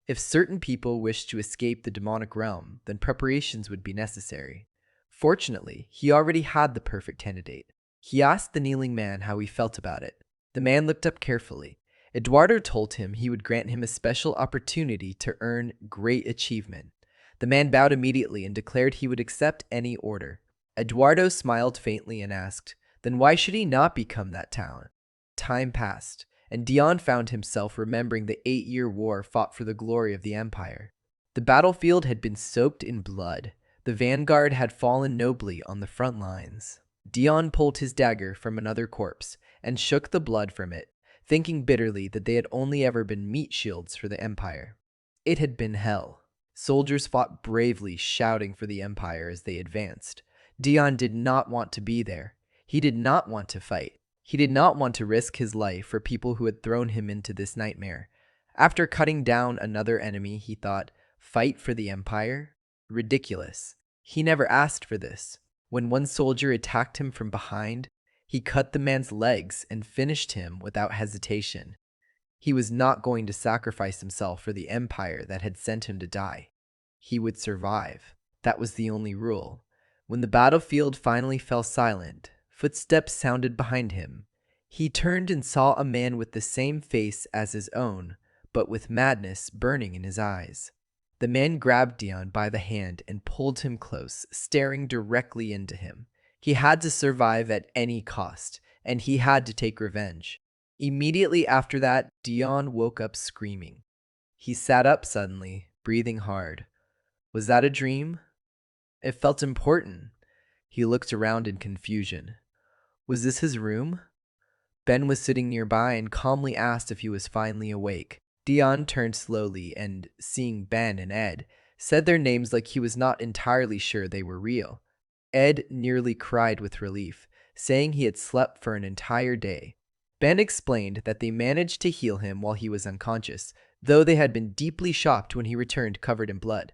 If certain people wished to escape the demonic realm, then preparations would be necessary. Fortunately, he already had the perfect candidate. He asked the kneeling man how he felt about it. The man looked up carefully. Eduardo told him he would grant him a special opportunity to earn great achievement. The man bowed immediately and declared he would accept any order. Eduardo smiled faintly and asked, then why should he not become that talent? Time passed, and Dion found himself remembering the 8-year war fought for the glory of the Empire. The battlefield had been soaked in blood. The vanguard had fallen nobly on the front lines. Dion pulled his dagger from another corpse and shook the blood from it, thinking bitterly that they had only ever been meat shields for the Empire. It had been hell. Soldiers fought bravely, shouting for the Empire as they advanced. Dion did not want to be there. He did not want to fight. He did not want to risk his life for people who had thrown him into this nightmare. After cutting down another enemy, he thought, fight for the Empire? Ridiculous. He never asked for this. When one soldier attacked him from behind, he cut the man's legs and finished him without hesitation. He was not going to sacrifice himself for the Empire that had sent him to die. He would survive. That was the only rule. When the battlefield finally fell silent, footsteps sounded behind him. He turned and saw a man with the same face as his own, but with madness burning in his eyes. The man grabbed Dion by the hand and pulled him close, staring directly into him. He had to survive at any cost, and he had to take revenge. Immediately after that, Dion woke up screaming. He sat up suddenly, breathing hard. Was that a dream? It felt important. He looked around in confusion. Was this his room? Ben was sitting nearby and calmly asked if he was finally awake. Dion turned slowly and, seeing Ben and Ed, said their names like he was not entirely sure they were real. Ed nearly cried with relief, saying he had slept for an entire day. Ben explained that they managed to heal him while he was unconscious, though they had been deeply shocked when he returned covered in blood.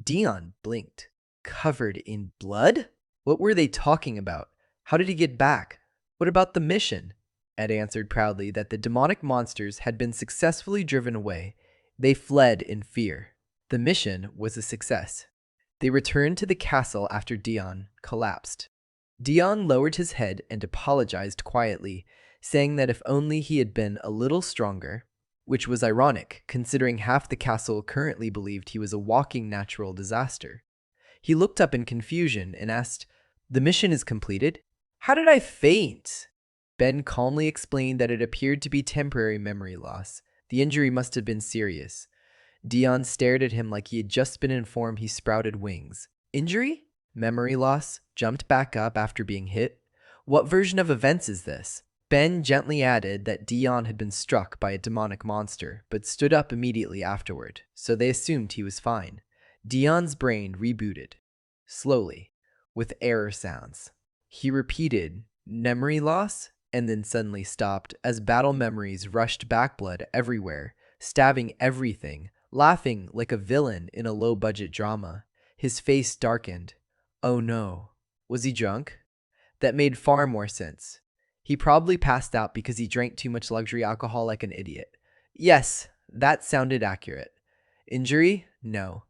Dion blinked. Covered in blood? What were they talking about? How did he get back? What about the mission? Ed answered proudly that the demonic monsters had been successfully driven away. They fled in fear. The mission was a success. They returned to the castle after Dion collapsed. Dion lowered his head and apologized quietly, saying that if only he had been a little stronger, which was ironic considering half the castle currently believed he was a walking natural disaster. He looked up in confusion and asked, "The mission is completed? How did I faint?" Ben calmly explained that it appeared to be temporary memory loss. The injury must have been serious. Dion stared at him like he had just been informed he sprouted wings. Injury? Memory loss? Jumped back up after being hit? What version of events is this? Ben gently added that Dion had been struck by a demonic monster, but stood up immediately afterward, so they assumed he was fine. Dion's brain rebooted. Slowly, with error sounds. He repeated, memory loss? And then suddenly stopped as battle memories rushed back, blood everywhere, stabbing everything, laughing like a villain in a low-budget drama. His face darkened. Oh no. Was he drunk? That made far more sense. He probably passed out because he drank too much luxury alcohol like an idiot. Yes, that sounded accurate. Injury? No.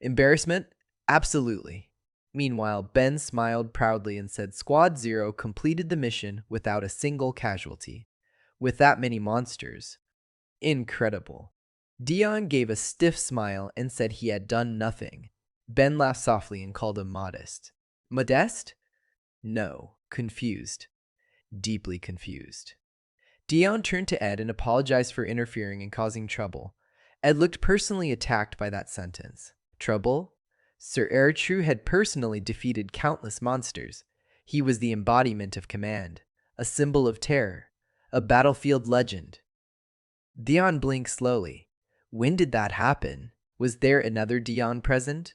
Embarrassment? Absolutely. Meanwhile, Ben smiled proudly and said Squad Zero completed the mission without a single casualty. With that many monsters. Incredible. Dion gave a stiff smile and said he had done nothing. Ben laughed softly and called him modest. Modest? No, confused. Deeply confused. Dion turned to Ed and apologized for interfering and causing trouble. Ed looked personally attacked by that sentence. Trouble? Sir Eritru had personally defeated countless monsters. He was the embodiment of command, a symbol of terror, a battlefield legend. Dion blinked slowly. When did that happen? Was there another Dion present?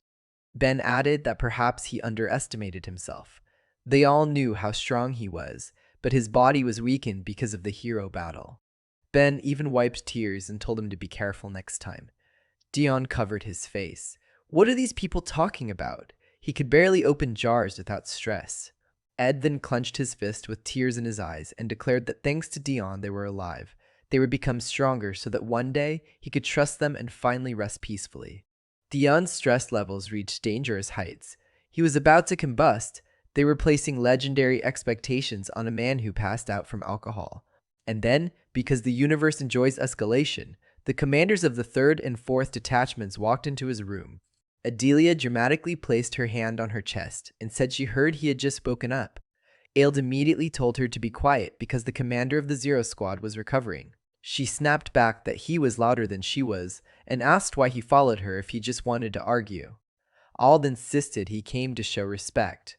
Ben added that perhaps he underestimated himself. They all knew how strong he was, but his body was weakened because of the hero battle. Ben even wiped tears and told him to be careful next time. Dion covered his face. What are these people talking about? He could barely open jars without stress. Ed then clenched his fist with tears in his eyes and declared that thanks to Dion they were alive. They would become stronger so that one day he could trust them and finally rest peacefully. Dion's stress levels reached dangerous heights. He was about to combust. They were placing legendary expectations on a man who passed out from alcohol. And then, because the universe enjoys escalation, the commanders of the 3rd and 4th detachments walked into his room. Adelia dramatically placed her hand on her chest and said she heard he had just spoken up. Ailed immediately told her to be quiet because the commander of the Zero Squad was recovering. She snapped back that he was louder than she was and asked why he followed her if he just wanted to argue. Ald insisted he came to show respect.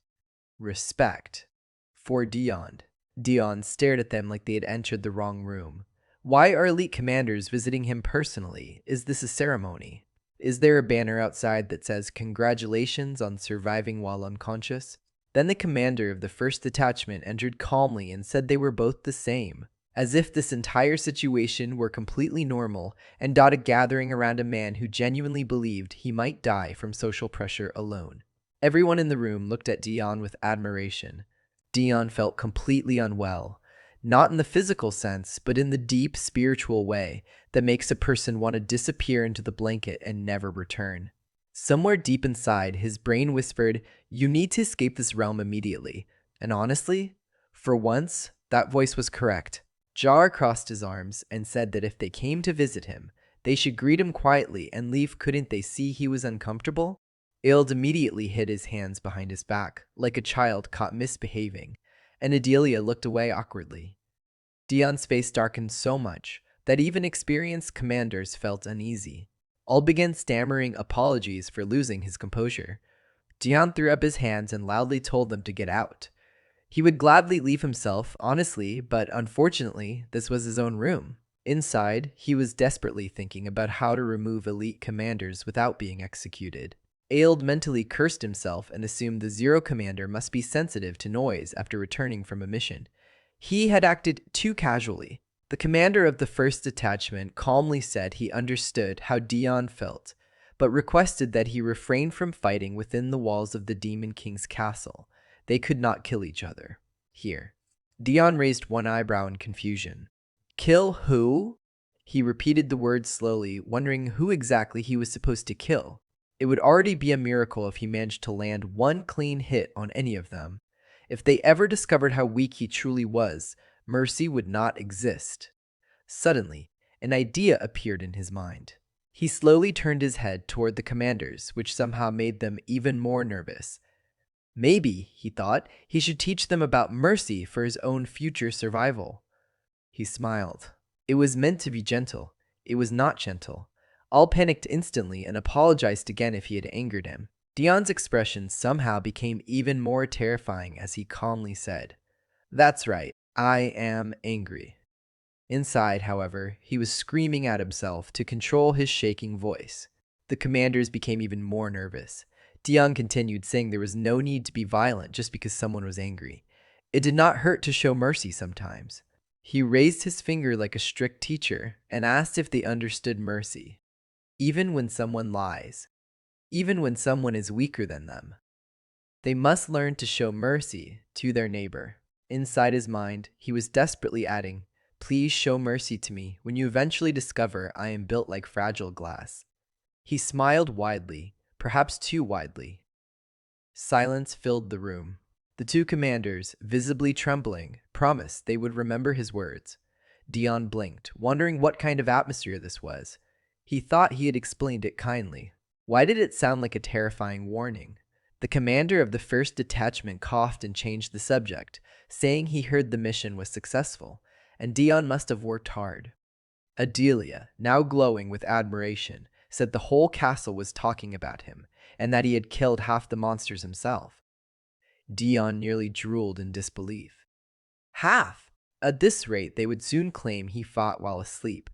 Respect. For Dion. Dion stared at them like they had entered the wrong room. Why are elite commanders visiting him personally? Is this a ceremony? Is there a banner outside that says congratulations on surviving while unconscious? Then the commander of the 1st detachment entered calmly and said they were both the same, as if this entire situation were completely normal and not a gathering around a man who genuinely believed he might die from social pressure alone. Everyone in the room looked at Dion with admiration. Dion felt completely unwell, not in the physical sense, but in the deep spiritual way that makes a person want to disappear into the blanket and never return. Somewhere deep inside, his brain whispered, "You need to escape this realm immediately." And honestly, for once, that voice was correct. Jar crossed his arms and said that if they came to visit him, they should greet him quietly and leave. Couldn't they see he was uncomfortable? Ild immediately hid his hands behind his back, like a child caught misbehaving, and Adelia looked away awkwardly. Dion's face darkened so much that even experienced commanders felt uneasy. All began stammering apologies for losing his composure. Dion threw up his hands and loudly told them to get out. He would gladly leave himself, honestly, but unfortunately, this was his own room. Inside, he was desperately thinking about how to remove elite commanders without being executed. Ailed mentally cursed himself and assumed the Zero commander must be sensitive to noise after returning from a mission. He had acted too casually. The commander of the 1st detachment calmly said he understood how Dion felt, but requested that he refrain from fighting within the walls of the Demon King's castle. They could not kill each other. Here. Dion raised one eyebrow in confusion. Kill who? He repeated the words slowly, wondering who exactly he was supposed to kill. It would already be a miracle if he managed to land one clean hit on any of them. If they ever discovered how weak he truly was, mercy would not exist. Suddenly, an idea appeared in his mind. He slowly turned his head toward the commanders, which somehow made them even more nervous. Maybe, he thought, he should teach them about mercy for his own future survival. He smiled. It was meant to be gentle. It was not gentle. All panicked instantly and apologized again if he had angered him. Dion's expression somehow became even more terrifying as he calmly said, "That's right, I am angry." Inside, however, he was screaming at himself to control his shaking voice. The commanders became even more nervous. Dion continued, saying there was no need to be violent just because someone was angry. It did not hurt to show mercy sometimes. He raised his finger like a strict teacher and asked if they understood mercy. Even when someone lies, even when someone is weaker than them, they must learn to show mercy to their neighbor. Inside his mind, he was desperately adding, "Please show mercy to me when you eventually discover I am built like fragile glass." He smiled widely, perhaps too widely. Silence filled the room. The two commanders, visibly trembling, promised they would remember his words. Dion blinked, wondering what kind of atmosphere this was. He thought he had explained it kindly. Why did it sound like a terrifying warning? The commander of the first detachment coughed and changed the subject, saying he heard the mission was successful, and Dion must have worked hard. Adelia, now glowing with admiration, said the whole castle was talking about him, and that he had killed half the monsters himself. Dion nearly drooled in disbelief. Half! At this rate, they would soon claim he fought while asleep.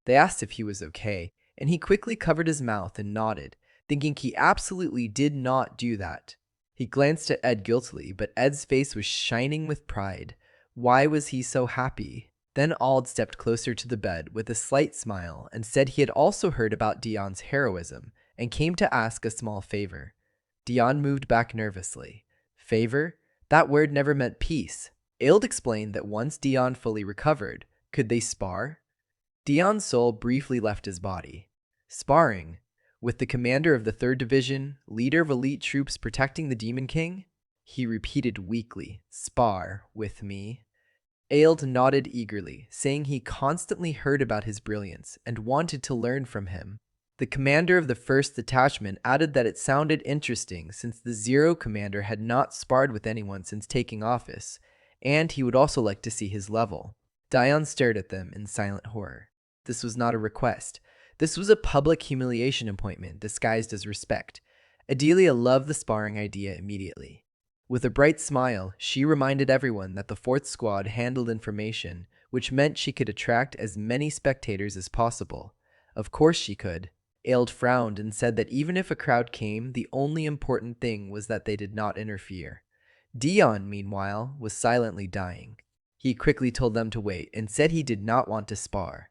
They asked if he was okay, and he quickly covered his mouth and nodded, thinking he absolutely did not do that. He glanced at Ed guiltily, but Ed's face was shining with pride. Why was he so happy? Then Ald stepped closer to the bed with a slight smile and said he had also heard about Dion's heroism and came to ask a small favor. Dion moved back nervously. Favor? That word never meant peace. Ald explained that once Dion fully recovered, could they spar? Dion's soul briefly left his body. Sparring? With the commander of the 3rd Division, leader of elite troops protecting the Demon King? He repeated weakly, spar with me. Aeld nodded eagerly, saying he constantly heard about his brilliance and wanted to learn from him. The commander of the 1st Detachment added that it sounded interesting since the Zero commander had not sparred with anyone since taking office, and he would also like to see his level. Dion stared at them in silent horror. This was not a request. This was a public humiliation appointment disguised as respect. Adelia loved the sparring idea immediately. With a bright smile, she reminded everyone that the 4th Squad handled information, which meant she could attract as many spectators as possible. Of course she could. Aeld frowned and said that even if a crowd came, the only important thing was that they did not interfere. Dion, meanwhile, was silently dying. He quickly told them to wait and said he did not want to spar.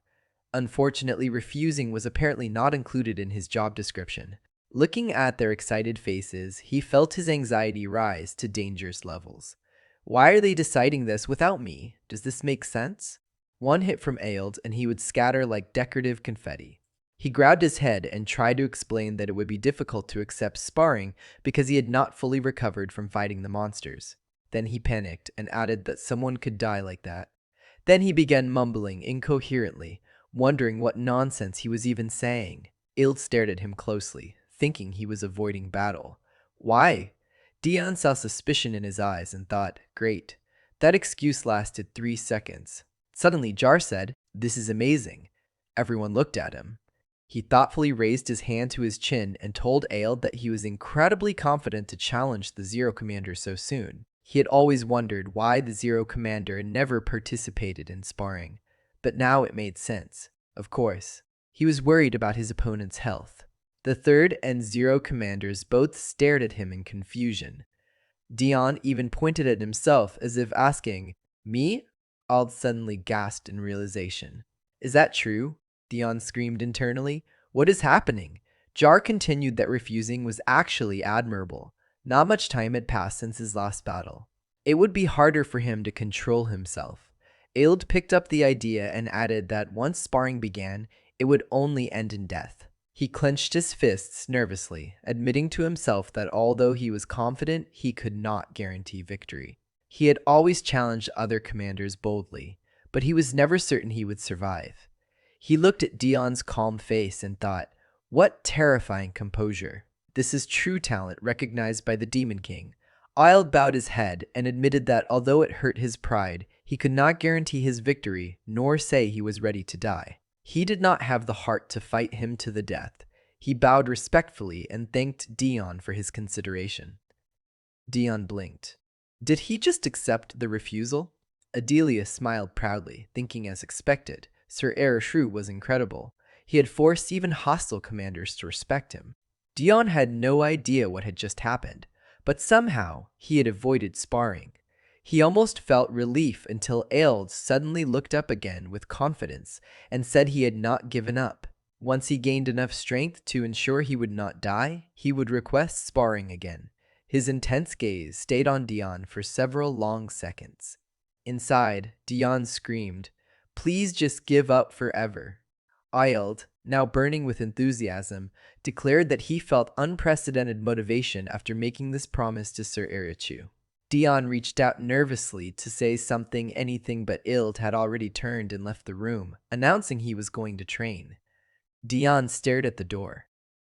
Unfortunately, refusing was apparently not included in his job description. Looking at their excited faces, he felt his anxiety rise to dangerous levels. Why are they deciding this without me? Does this make sense? One hit from Aeld and he would scatter like decorative confetti. He grabbed his head and tried to explain that it would be difficult to accept sparring because he had not fully recovered from fighting the monsters. Then he panicked and added that someone could die like that. Then he began mumbling incoherently, wondering what nonsense he was even saying. Aeld stared at him closely, thinking he was avoiding battle. Why? Dion saw suspicion in his eyes and thought, great. That excuse lasted 3 seconds. Suddenly Jar said, "This is amazing." Everyone looked at him. He thoughtfully raised his hand to his chin and told Aeld that he was incredibly confident to challenge the Zero Commander so soon. He had always wondered why the Zero Commander never participated in sparring, but now it made sense. Of course, he was worried about his opponent's health. The 3rd and Zero commanders both stared at him in confusion. Dion even pointed at himself as if asking, "Me?" Ald suddenly gasped in realization. "Is that true?" Dion screamed internally. "What is happening?" Jar continued that refusing was actually admirable. Not much time had passed since his last battle. It would be harder for him to control himself. Aeld picked up the idea and added that once sparring began, it would only end in death. He clenched his fists nervously, admitting to himself that although he was confident, he could not guarantee victory. He had always challenged other commanders boldly, but he was never certain he would survive. He looked at Dion's calm face and thought, what terrifying composure. This is true talent recognized by the Demon King. Aeld bowed his head and admitted that although it hurt his pride, he could not guarantee his victory nor say he was ready to die. He did not have the heart to fight him to the death. He bowed respectfully and thanked Dion for his consideration. Dion blinked. Did he just accept the refusal? Adelia smiled proudly, thinking as expected. Sir Ereshru was incredible. He had forced even hostile commanders to respect him. Dion had no idea what had just happened, but somehow he had avoided sparring. He almost felt relief until Aeld suddenly looked up again with confidence and said he had not given up. Once he gained enough strength to ensure he would not die, he would request sparring again. His intense gaze stayed on Dion for several long seconds. Inside, Dion screamed, "Please just give up forever." Aeld, now burning with enthusiasm, declared that he felt unprecedented motivation after making this promise to Sir Erichu. Dion reached out nervously to say something anything but Ild had already turned and left the room, announcing he was going to train. Dion stared at the door.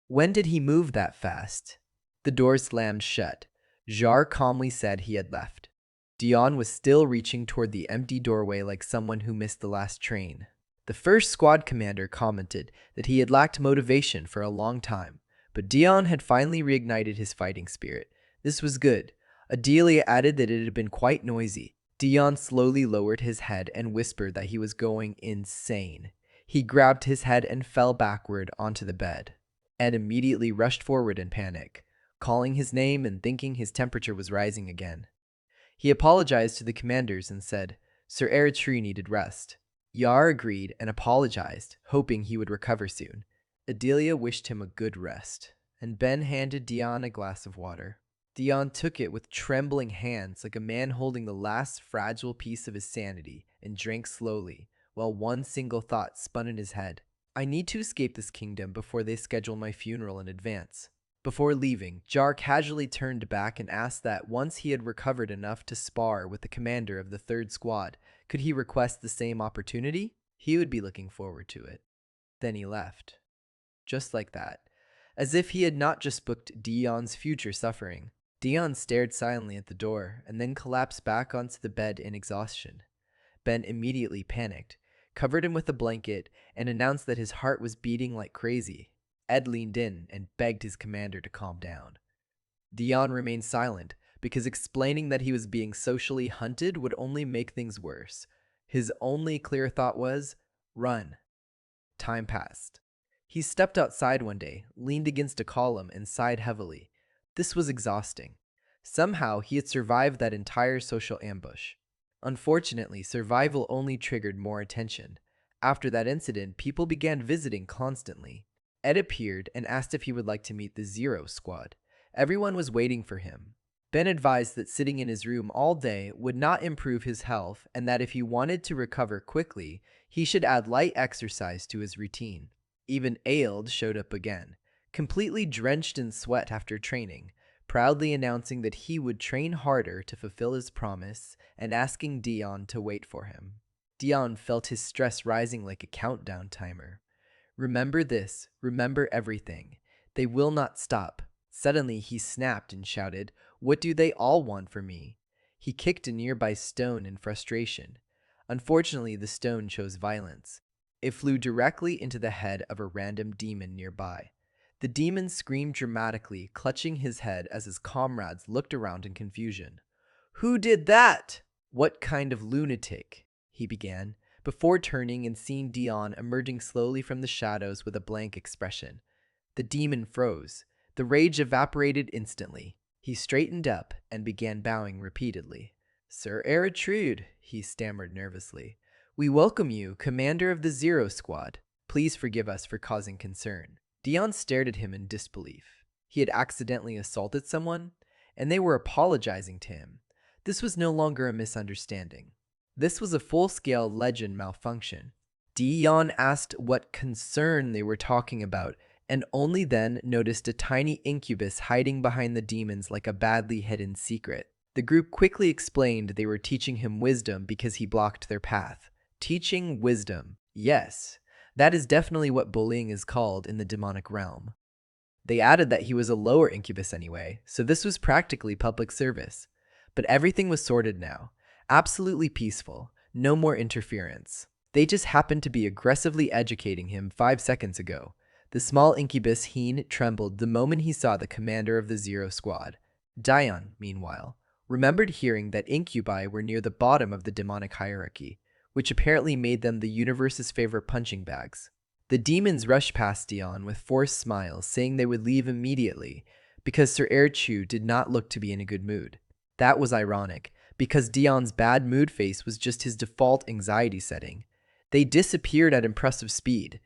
When did he move that fast? The door slammed shut. Jar calmly said he had left. Dion was still reaching toward the empty doorway like someone who missed the last train. The first squad commander commented that he had lacked motivation for a long time, but Dion had finally reignited his fighting spirit. This was good. Adelia added that it had been quite noisy. Dion slowly lowered his head and whispered that he was going insane. He grabbed his head and fell backward onto the bed. Ed immediately rushed forward in panic, calling his name and thinking his temperature was rising again. He apologized to the commanders and said Sir Eritrea needed rest. Yar agreed and apologized, hoping he would recover soon. Adelia wished him a good rest, and Ben handed Dion a glass of water. Dion took it with trembling hands like a man holding the last fragile piece of his sanity and drank slowly, while one single thought spun in his head. I need to escape this kingdom before they schedule my funeral in advance. Before leaving, Jar casually turned back and asked that once he had recovered enough to spar with the commander of the third squad, could he request the same opportunity? He would be looking forward to it. Then he left. Just like that. As if he had not just booked Dion's future suffering. Dion stared silently at the door and then collapsed back onto the bed in exhaustion. Ben immediately panicked, covered him with a blanket, and announced that his heart was beating like crazy. Ed leaned in and begged his commander to calm down. Dion remained silent because explaining that he was being socially hunted would only make things worse. His only clear thought was, run. Time passed. He stepped outside one day, leaned against a column, and sighed heavily. This was exhausting. Somehow he had survived that entire social ambush. Unfortunately, survival only triggered more attention. After that incident, people began visiting constantly. Ed appeared and asked if he would like to meet the Zero Squad. Everyone was waiting for him. Ben advised that sitting in his room all day would not improve his health and that if he wanted to recover quickly, he should add light exercise to his routine. Even Aeld showed up again, completely drenched in sweat after training, proudly announcing that he would train harder to fulfill his promise and asking Dion to wait for him. Dion felt his stress rising like a countdown timer. Remember this, remember everything. They will not stop. Suddenly he snapped and shouted, "What do they all want from me?" He kicked a nearby stone in frustration. Unfortunately, the stone chose violence. It flew directly into the head of a random demon nearby. The demon screamed dramatically, clutching his head as his comrades looked around in confusion. "Who did that? What kind of lunatic?" he began, before turning and seeing Dion emerging slowly from the shadows with a blank expression. The demon froze. The rage evaporated instantly. He straightened up and began bowing repeatedly. "Sir Eritrude," he stammered nervously. "We welcome you, commander of the Zero Squad. Please forgive us for causing concern." Dion stared at him in disbelief. He had accidentally assaulted someone, and they were apologizing to him. This was no longer a misunderstanding. This was a full-scale legend malfunction. Dion asked what concern they were talking about, and only then noticed a tiny incubus hiding behind the demons like a badly hidden secret. The group quickly explained they were teaching him wisdom because he blocked their path. Teaching wisdom. Yes, that is definitely what bullying is called in the demonic realm. They added that he was a lower incubus anyway, so this was practically public service. But everything was sorted now. Absolutely peaceful. No more interference. They just happened to be aggressively educating him 5 seconds ago. The small incubus Heen trembled the moment he saw the commander of the Zero Squad. Dion, meanwhile, remembered hearing that incubi were near the bottom of the demonic hierarchy, which apparently made them the universe's favorite punching bags. The demons rushed past Dion with forced smiles, saying they would leave immediately, because Sir Erchu did not look to be in a good mood. That was ironic, because Dion's bad mood face was just his default anxiety setting. They disappeared at impressive speed.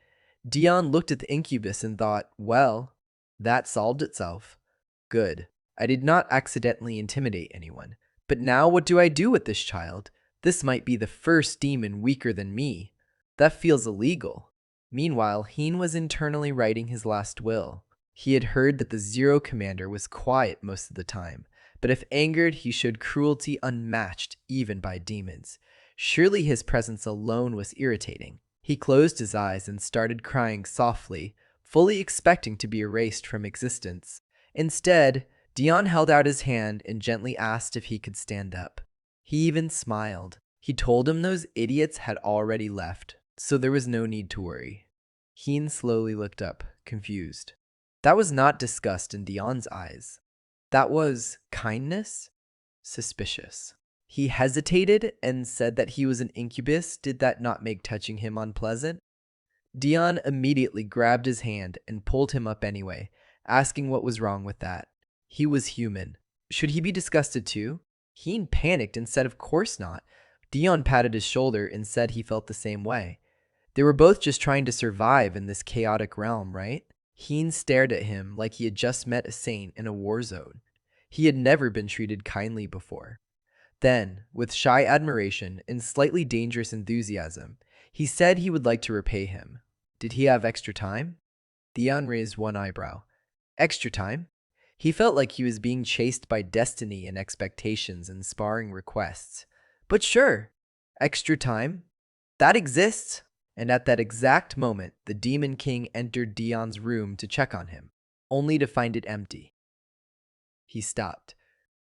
Dion looked at the incubus and thought, well, that solved itself. Good. I did not accidentally intimidate anyone. But now what do I do with this child? This might be the first demon weaker than me. That feels illegal. Meanwhile, Heen was internally writing his last will. He had heard that the Zero Commander was quiet most of the time, but if angered, he showed cruelty unmatched even by demons. Surely his presence alone was irritating. He closed his eyes and started crying softly, fully expecting to be erased from existence. Instead, Dion held out his hand and gently asked if he could stand up. He even smiled. He told him those idiots had already left, so there was no need to worry. Heen slowly looked up, confused. That was not disgust in Dion's eyes. That was kindness? Suspicious. He hesitated and said that he was an incubus. Did that not make touching him unpleasant? Dion immediately grabbed his hand and pulled him up anyway, asking what was wrong with that. He was human. Should he be disgusted too? Heen panicked and said of course not. Dion patted his shoulder and said he felt the same way. They were both just trying to survive in this chaotic realm, right? Heen stared at him like he had just met a saint in a war zone. He had never been treated kindly before. Then, with shy admiration and slightly dangerous enthusiasm, he said he would like to repay him. Did he have extra time? Dion raised one eyebrow. Extra time? He felt like he was being chased by destiny and expectations and sparring requests. But sure, extra time? That exists. And at that exact moment, the Demon King entered Dion's room to check on him, only to find it empty. He stopped.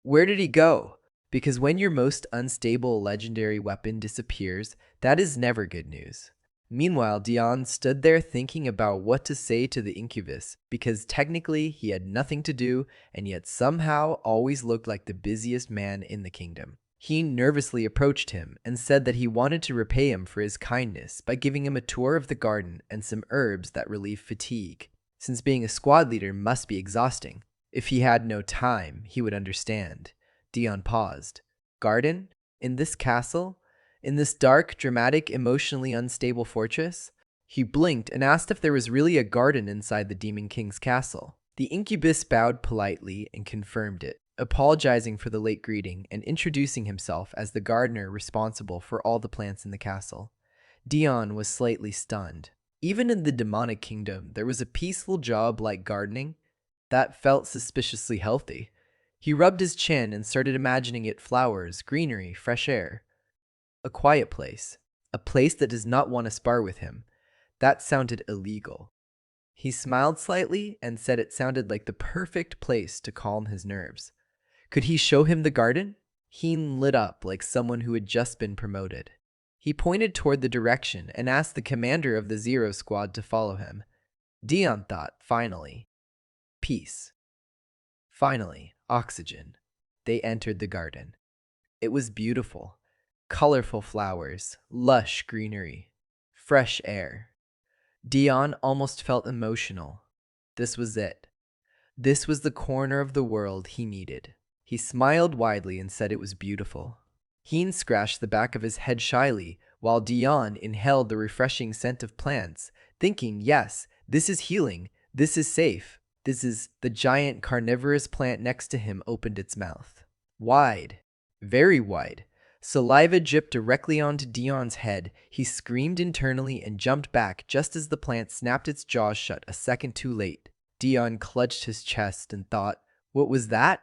Where did he go? Because when your most unstable legendary weapon disappears, that is never good news. Meanwhile, Dion stood there thinking about what to say to the incubus, because technically he had nothing to do and yet somehow always looked like the busiest man in the kingdom. He nervously approached him and said that he wanted to repay him for his kindness by giving him a tour of the garden and some herbs that relieve fatigue, since being a squad leader must be exhausting. If he had no time, he would understand. Dion paused. Garden? In this castle? In this dark, dramatic, emotionally unstable fortress? He blinked and asked if there was really a garden inside the Demon King's castle. The incubus bowed politely and confirmed it, apologizing for the late greeting and introducing himself as the gardener responsible for all the plants in the castle. Dion was slightly stunned. Even in the demonic kingdom, there was a peaceful job like gardening that felt suspiciously healthy. He rubbed his chin and started imagining it flowers, greenery, fresh air. A quiet place. A place that does not want to spar with him. That sounded illegal. He smiled slightly and said it sounded like the perfect place to calm his nerves. Could he show him the garden? Heen lit up like someone who had just been promoted. He pointed toward the direction and asked the commander of the Zero Squad to follow him. Dion thought, finally. Peace. Finally, oxygen. They entered the garden. It was beautiful. Colorful flowers, lush greenery, fresh air. Dion almost felt emotional. This was it. This was the corner of the world he needed. He smiled widely and said it was beautiful. Heen scratched the back of his head shyly, while Dion inhaled the refreshing scent of plants, thinking, yes, this is healing, this is safe. This is the giant carnivorous plant next to him opened its mouth. Wide, very wide. Saliva dripped directly onto Dion's head. He screamed internally and jumped back just as the plant snapped its jaws shut a second too late. Dion clutched his chest and thought, what was that?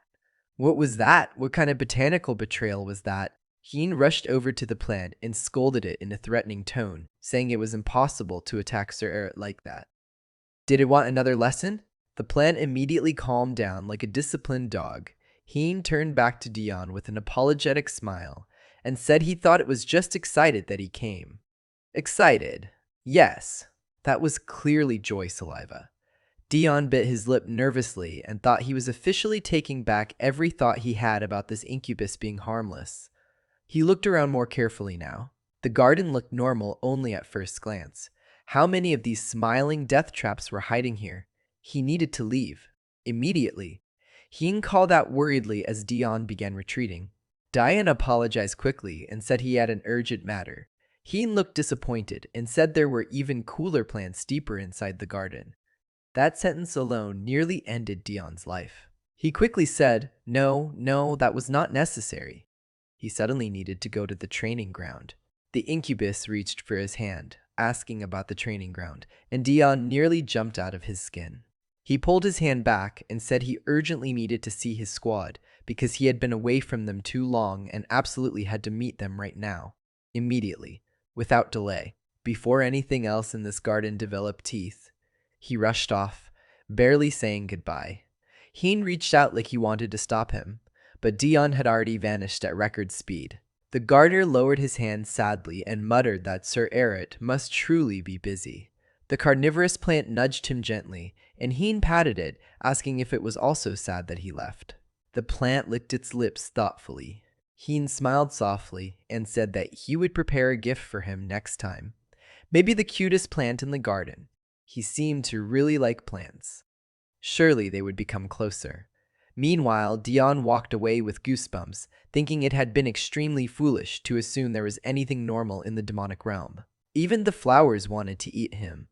What was that? What kind of botanical betrayal was that? Heen rushed over to the plant and scolded it in a threatening tone, saying it was impossible to attack Sir Eret like that. Did it want another lesson? The plant immediately calmed down like a disciplined dog. Heen turned back to Dion with an apologetic smile and said he thought it was just excited that he came. Excited? Yes. That was clearly joy saliva. Dion bit his lip nervously and thought he was officially taking back every thought he had about this incubus being harmless. He looked around more carefully now. The garden looked normal only at first glance. How many of these smiling death traps were hiding here? He needed to leave. Immediately. Heen called out worriedly as Dion began retreating. Dion apologized quickly and said he had an urgent matter. Heen looked disappointed and said there were even cooler plants deeper inside the garden. That sentence alone nearly ended Dion's life. He quickly said, no, that was not necessary. He suddenly needed to go to the training ground. The incubus reached for his hand. asking about the training ground, and Dion nearly jumped out of his skin. He pulled his hand back and said he urgently needed to see his squad because he had been away from them too long and absolutely had to meet them right now, immediately, without delay. Before anything else in this garden developed teeth, he rushed off, barely saying goodbye. Heen reached out like he wanted to stop him, but Dion had already vanished at record speed. The gardener lowered his hand sadly and muttered that Sir Eret must truly be busy. The carnivorous plant nudged him gently, and Heen patted it, asking if it was also sad that he left. The plant licked its lips thoughtfully. Heen smiled softly and said that he would prepare a gift for him next time. Maybe the cutest plant in the garden. He seemed to really like plants. Surely they would become closer. Meanwhile, Dion walked away with goosebumps, thinking it had been extremely foolish to assume there was anything normal in the demonic realm. Even the flowers wanted to eat him,